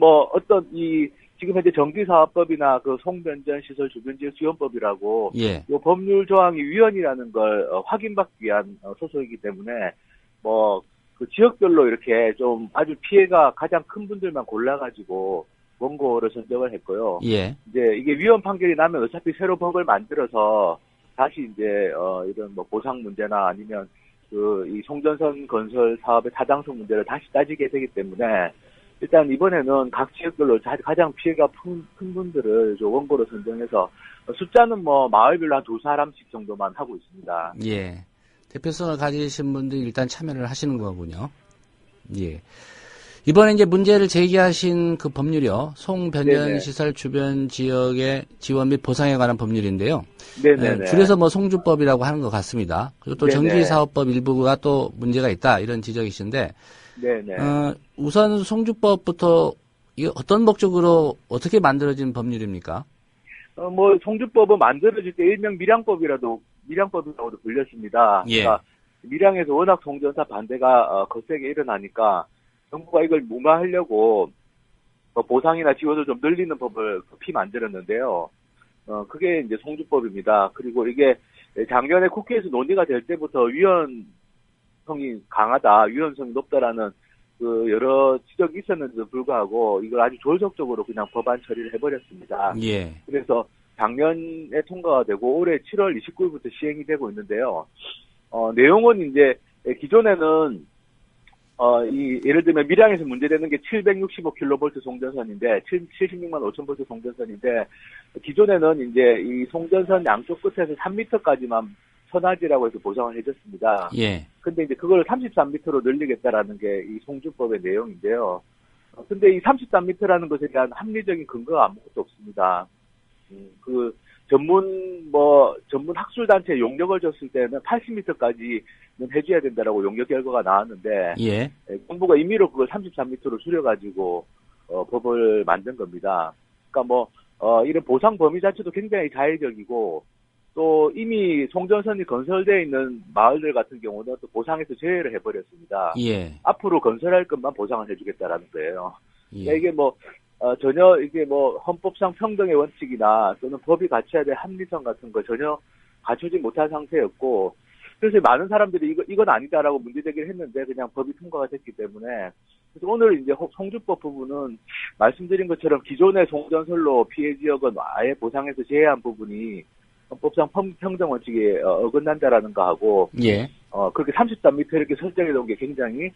지금 현재 정비사업법이나 송변전 시설 주변지역 지원법이라고 예. 요 법률 조항이 위헌이라는 걸 확인받기 위한 소송이기 때문에 그 지역별로 이렇게 좀 아주 피해가 가장 큰 분들만 골라가지고 원고를 선정을 했고요. 예. 이제 이게 위헌 판결이 나면 어차피 새로 법을 만들어서 다시 이제 이런 보상 문제나 아니면 이 송전선 건설 사업의 타당성 문제를 다시 따지게 되기 때문에 일단 이번에는 각 지역별로 가장 피해가 큰 분들을 원고로 선정해서 숫자는 마을별로 한 2사람씩 정도만 하고 있습니다. 예. 대표성을 가지신 분들이 일단 참여를 하시는 거군요. 예. 이번에 이제 문제를 제기하신 그 법률이요. 송변전시설 주변 지역의 지원 및 보상에 관한 법률인데요. 네네네. 줄여서 송주법이라고 하는 것 같습니다. 그리고 또 전기사업법 일부가 또 문제가 있다 이런 지적이신데. 네네. 우선 송주법부터 이게 어떤 목적으로 어떻게 만들어진 법률입니까? 송주법은 만들어질 때 일명 밀양법이라고도 불렸습니다. 예. 그러니까 밀양에서 워낙 송전탑 반대가 거세게 일어나니까 정부가 이걸 무마하려고 보상이나 지원을 좀 늘리는 법을 급히 만들었는데요. 그게 이제 송주법입니다. 그리고 이게 작년에 국회에서 논의가 될 때부터 위헌성이 강하다, 위헌성이 높다라는 여러 지적이 있었는데도 불구하고 이걸 아주 졸속적으로 그냥 법안 처리를 해버렸습니다. 예. 그래서 작년에 통과가 되고 올해 7월 29일부터 시행이 되고 있는데요. 내용은 이제 기존에는 예를 들면 밀양에서 문제되는 게 765kV 송전선인데, 76만 5,000V 송전선인데, 기존에는 이제 이 송전선 양쪽 끝에서 3m까지만 선화지라고 해서 보상을 해줬습니다. 예. 근데 이제 그걸 33m로 늘리겠다라는 게 이 송주법의 내용인데요. 근데 이 33m라는 것에 대한 합리적인 근거가 아무것도 없습니다. 전문 학술단체 용역을 줬을 때는 80m까지는 해줘야 된다라고 용역 결과가 나왔는데, 예. 정부가 임의로 그걸 33m로 줄여가지고, 법을 만든 겁니다. 그러니까 이런 보상 범위 자체도 굉장히 자의적이고, 또 이미 송전선이 건설되어 있는 마을들 같은 경우는 또 보상에서 제외를 해버렸습니다. 예. 앞으로 건설할 것만 보상을 해주겠다라는 거예요. 예. 그러니까 이게 전혀 이게 헌법상 평등의 원칙이나 또는 법이 갖춰야 될 합리성 같은 거 전혀 갖추지 못한 상태였고, 그래서 많은 사람들이 이건 아니다라고 문제제기를 했는데 그냥 법이 통과가 됐기 때문에, 그래서 오늘 이제 송주법 부분은 말씀드린 것처럼 기존의 송전선로 피해 지역은 아예 보상에서 제외한 부분이 헌법상 평등 원칙에 어긋난다라는 거 하고, 예. 그렇게 33m 이렇게 설정해 놓은 게 굉장히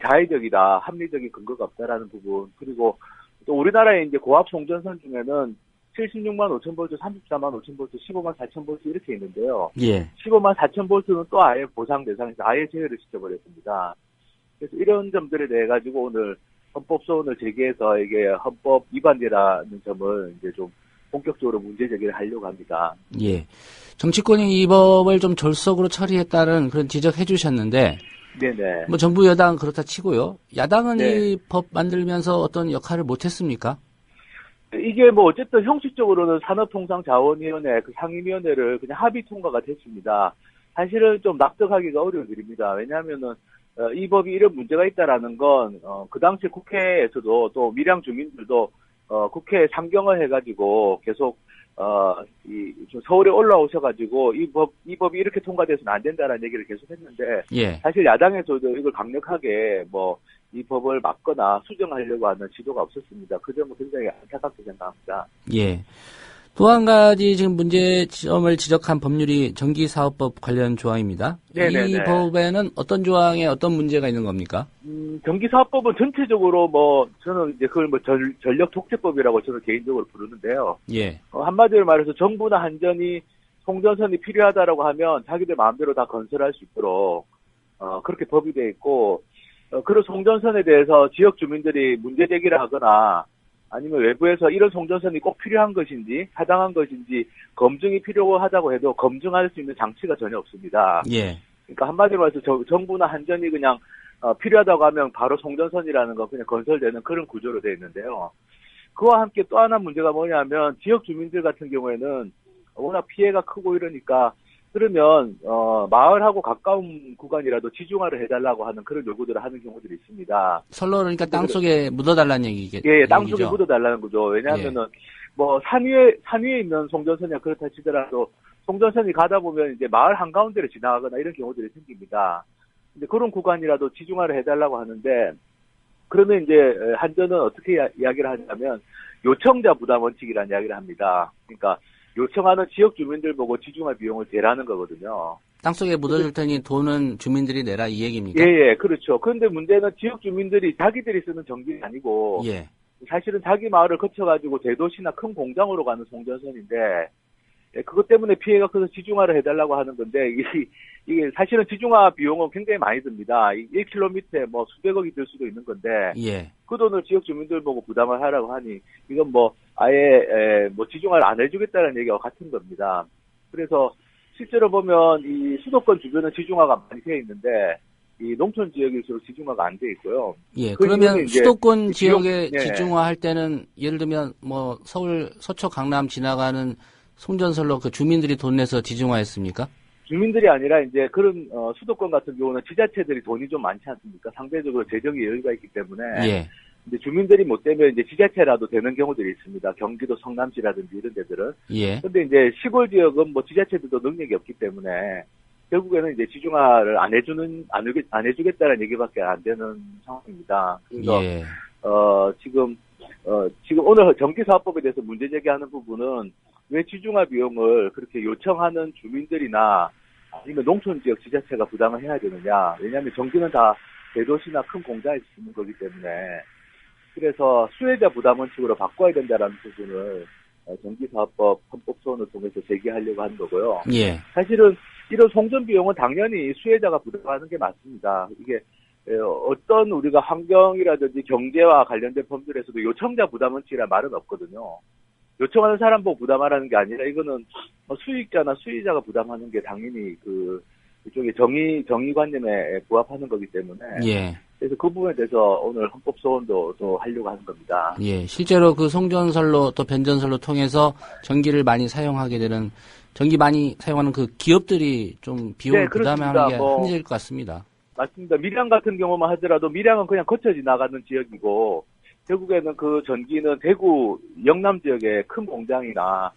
자의적이다, 합리적인 근거가 없다라는 부분, 그리고 또 우리나라의 이제 고압 송전선 중에는 76만 5,000V, 34만 5,000V, 15만 4,000V 이렇게 있는데요. 예. 15만 4,000V는 또 아예 보상 대상에서 아예 제외를 시켜버렸습니다. 그래서 이런 점들에 대해 가지고 오늘 헌법 소원을 제기해서 이게 헌법 위반이라는 점을 이제 좀 본격적으로 문제 제기를 하려고 합니다. 예. 정치권이 이 법을 좀 졸속으로 처리했다는 그런 지적해 주셨는데, 네네. 정부 여당 그렇다 치고요. 야당은 네. 이 법 만들면서 어떤 역할을 못했습니까? 이게 어쨌든 형식적으로는 산업통상자원위원회 그 상임위원회를 그냥 합의 통과가 됐습니다. 사실은 좀 납득하기가 어려운 일입니다. 왜냐하면은 이 법이 이런 문제가 있다라는 건 그 당시 국회에서도 또 밀양 주민들도 국회에 상경을 해가지고 계속 서울에 올라오셔가지고 이 법이 이렇게 통과돼서는 안 된다라는 얘기를 계속 했는데, 예. 사실 야당에서도 이걸 강력하게 이 법을 막거나 수정하려고 하는 지도가 없었습니다. 그 점은 굉장히 안타깝게 생각합니다. 예. 또 한 가지 지금 문제점을 지적한 법률이 전기사업법 관련 조항입니다. 네네네. 이 법에는 어떤 조항에 어떤 문제가 있는 겁니까? 전기사업법은 전체적으로 저는 이제 그걸 전력 독재법이라고 저는 개인적으로 부르는데요. 예. 한마디로 말해서 정부나 한전이 송전선이 필요하다라고 하면 자기들 마음대로 다 건설할 수 있도록 그렇게 법이 돼 있고, 그런 송전선에 대해서 지역 주민들이 문제 제기를 하거나 아니면 외부에서 이런 송전선이 꼭 필요한 것인지 타당한 것인지 검증이 필요하다고 해도 검증할 수 있는 장치가 전혀 없습니다. 예. 그러니까 한마디로 말해서 정부나 한전이 그냥 필요하다고 하면 바로 송전선이라는 거 그냥 건설되는 그런 구조로 되어 있는데요. 그와 함께 또 하나 문제가 뭐냐면 지역 주민들 같은 경우에는 워낙 피해가 크고 이러니까, 그러면 마을하고 가까운 구간이라도 지중화를 해달라고 하는 그런 요구들을 하는 경우들이 있습니다. 선로 그러니까 땅속에 묻어달라는 얘기겠죠. 예, 땅속에 묻어달라는 거죠. 왜냐하면은 산 위에 있는 송전선이야 그렇다 치더라도 송전선이 가다 보면 이제 마을 한가운데를 지나가거나 이런 경우들이 생깁니다. 근데 그런 구간이라도 지중화를 해달라고 하는데, 그러면 이제 한전은 어떻게 이야기를 하냐면 요청자 부담 원칙이라는 이야기를 합니다. 그러니까 요청하는 지역 주민들 보고 지중화 비용을 대라는 거거든요. 땅속에 묻어줄 테니 돈은 주민들이 내라 이 얘기입니까? 예, 그렇죠. 그런데 문제는 지역 주민들이 자기들이 쓰는 전기가 아니고, 예. 사실은 자기 마을을 거쳐가지고 대도시나 큰 공장으로 가는 송전선인데, 그것 때문에 피해가 커서 지중화를 해달라고 하는 건데, 이게 사실은 지중화 비용은 굉장히 많이 듭니다. 1km에 수백억이 들 수도 있는 건데, 예. 그 돈을 지역 주민들 보고 부담을 하라고 하니, 이건 아예 지중화를 안 해주겠다는 얘기와 같은 겁니다. 그래서 실제로 보면 이 수도권 주변은 지중화가 많이 되어 있는데, 이 농촌 지역일수록 지중화가 안 돼 있고요. 예, 그러면 수도권 지역에 예. 지중화할 때는 예를 들면 서울 서초 강남 지나가는 송전선로 그 주민들이 돈 내서 지중화했습니까? 주민들이 아니라 이제 그런 수도권 같은 경우는 지자체들이 돈이 좀 많지 않습니까? 상대적으로 재정의 여유가 있기 때문에. 예. 이제 주민들이 못 되면 이제 지자체라도 되는 경우들이 있습니다. 경기도 성남시라든지 이런 데들은. 예. 근데 이제 시골 지역은 지자체들도 능력이 없기 때문에 결국에는 이제 지중화를 안 해주겠다는 얘기밖에 안 되는 상황입니다. 그래서 예. 지금 오늘 전기사업법에 대해서 문제 제기하는 부분은 왜 지중화 비용을 그렇게 요청하는 주민들이나 아니면 농촌 지역 지자체가 부담을 해야 되느냐. 왜냐하면 전기는 다 대도시나 큰 공장에서 짓는 거기 때문에 그래서 수혜자 부담 원칙으로 바꿔야 된다라는 부분을 전기사업법 헌법소원을 통해서 제기하려고 하는 거고요. 예. 사실은 이런 송전 비용은 당연히 수혜자가 부담하는 게 맞습니다. 이게 어떤 우리가 환경이라든지 경제와 관련된 법률에서도 요청자 부담 원칙이라는 말은 없거든요. 요청하는 사람 보고 부담하라는 게 아니라 이거는 수익자나 수의자가 부담하는 게 당연히 이쪽에 정의관념에 부합하는 거기 때문에. 예. 그래서 그 부분에 대해서 오늘 헌법소원도 또 하려고 하는 겁니다. 예. 실제로 그 송전선로 또 변전선로 통해서 전기를 많이 사용하게 되는 전기 많이 사용하는 그 기업들이 좀 비용을 네, 부담하는 게 뭐, 한계일 것 같습니다. 맞습니다. 밀양 같은 경우만 하더라도 밀양은 그냥 거쳐 지나가는 지역이고 결국에는 그 전기는 대구 영남 지역의 큰 공장이나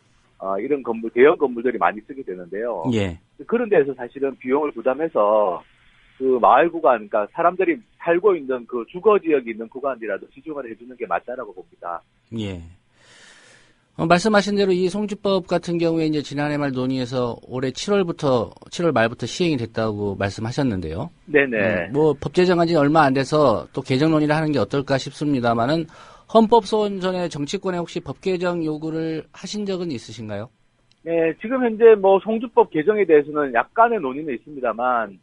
이런 건물 대형 건물들이 많이 쓰게 되는데요. 예. 그런 데에서 사실은 비용을 부담해서 그 마을 구간, 그러니까 사람들이 살고 있는 그 주거 지역이 있는 구간이라도 지중을 해주는 게 맞다라고 봅니다. 예. 말씀하신 대로 이 송주법 같은 경우에 이제 지난해 말 논의해서 올해 7월 말부터 시행이 됐다고 말씀하셨는데요. 네네. 뭐 법 제정한 지 얼마 안 돼서 또 개정 논의를 하는 게 어떨까 싶습니다만은 헌법 소원 전에 정치권에 혹시 법 개정 요구를 하신 적은 있으신가요? 네, 지금 현재 뭐 송주법 개정에 대해서는 약간의 논의는 있습니다만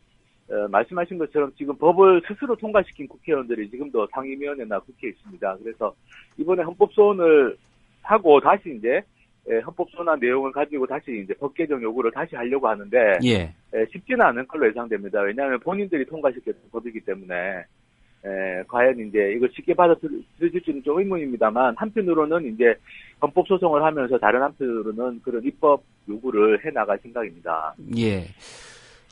말씀하신 것처럼 지금 법을 스스로 통과시킨 국회의원들이 지금도 상임위원회나 국회에 있습니다. 그래서 이번에 헌법 소원을 하고 다시 이제 헌법소원안 내용을 가지고 다시 이제 법 개정 요구를 다시 하려고 하는데 예. 쉽지는 않을 걸로 예상됩니다. 왜냐하면 본인들이 통과시켰던 법이기 때문에 과연 이제 이걸 쉽게 받아들여질지는 좀 의문입니다만 한편으로는 이제 헌법 소송을 하면서 다른 한편으로는 그런 입법 요구를 해 나갈 생각입니다. 예.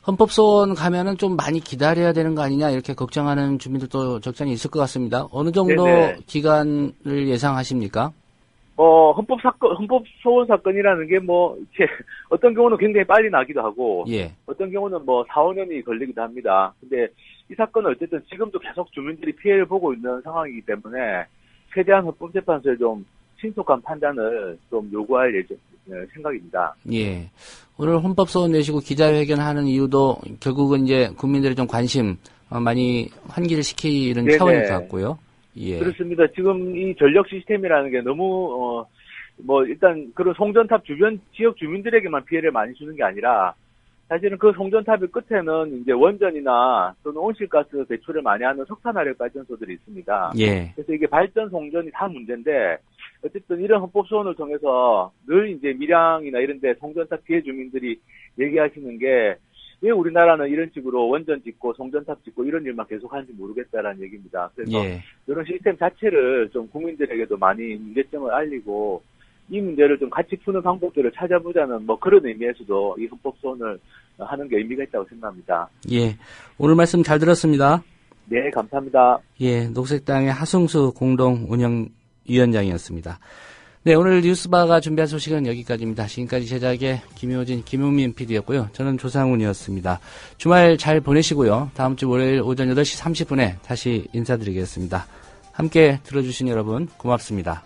헌법소원 가면은 좀 많이 기다려야 되는 거 아니냐 이렇게 걱정하는 주민들도 적잖이 있을 것 같습니다. 어느 정도 네네. 기간을 예상하십니까? 헌법소원 사건이라는 게 어떤 경우는 굉장히 빨리 나기도 하고, 예. 어떤 경우는 4, 5년이 걸리기도 합니다. 근데 이 사건은 어쨌든 지금도 계속 주민들이 피해를 보고 있는 상황이기 때문에, 최대한 헌법재판소에 좀 신속한 판단을 좀 요구할 생각입니다. 예. 오늘 헌법소원 내시고 기자회견하는 이유도 결국은 이제 국민들의 좀 관심 많이 환기를 시키는 네네. 차원일 것 같고요. 예. 그렇습니다. 지금 이 전력 시스템이라는 게 너무 일단 그런 송전탑 주변 지역 주민들에게만 피해를 많이 주는 게 아니라 사실은 그 송전탑의 끝에는 이제 원전이나 또는 온실가스 배출을 많이 하는 석탄화력 발전소들이 있습니다. 예. 그래서 이게 발전 송전이 다 문제인데 어쨌든 이런 헌법소원을 통해서 늘 이제 밀양이나 이런 데 송전탑 피해 주민들이 얘기하시는 게 왜 우리나라는 이런 식으로 원전 짓고 송전탑 짓고 이런 일만 계속 하는지 모르겠다라는 얘기입니다. 그래서 예. 이런 시스템 자체를 좀 국민들에게도 많이 문제점을 알리고 이 문제를 좀 같이 푸는 방법들을 찾아보자는 그런 의미에서도 이 헌법소원을 하는 게 의미가 있다고 생각합니다. 예. 오늘 말씀 잘 들었습니다. 네, 감사합니다. 예. 녹색당의 하승수 공동운영위원장이었습니다. 네, 오늘 뉴스바가 준비한 소식은 여기까지입니다. 지금까지 제작의 김효진, 김용민 PD였고요. 저는 조상훈이었습니다. 주말 잘 보내시고요. 다음 주 월요일 오전 8시 30분에 다시 인사드리겠습니다. 함께 들어주신 여러분 고맙습니다.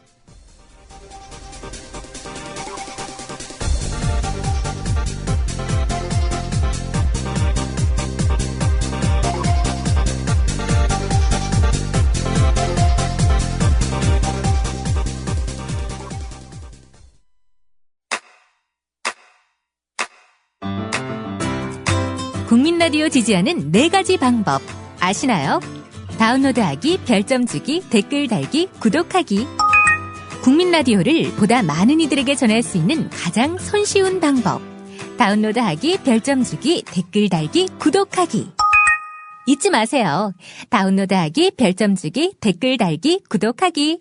국민 라디오 지지하는 4가지 방법 아시나요? 다운로드하기, 별점 주기, 댓글 달기, 구독하기. 국민 라디오를 보다 많은 이들에게 전할 수 있는 가장 손쉬운 방법. 다운로드하기, 별점 주기, 댓글 달기, 구독하기. 잊지 마세요. 다운로드하기, 별점 주기, 댓글 달기, 구독하기.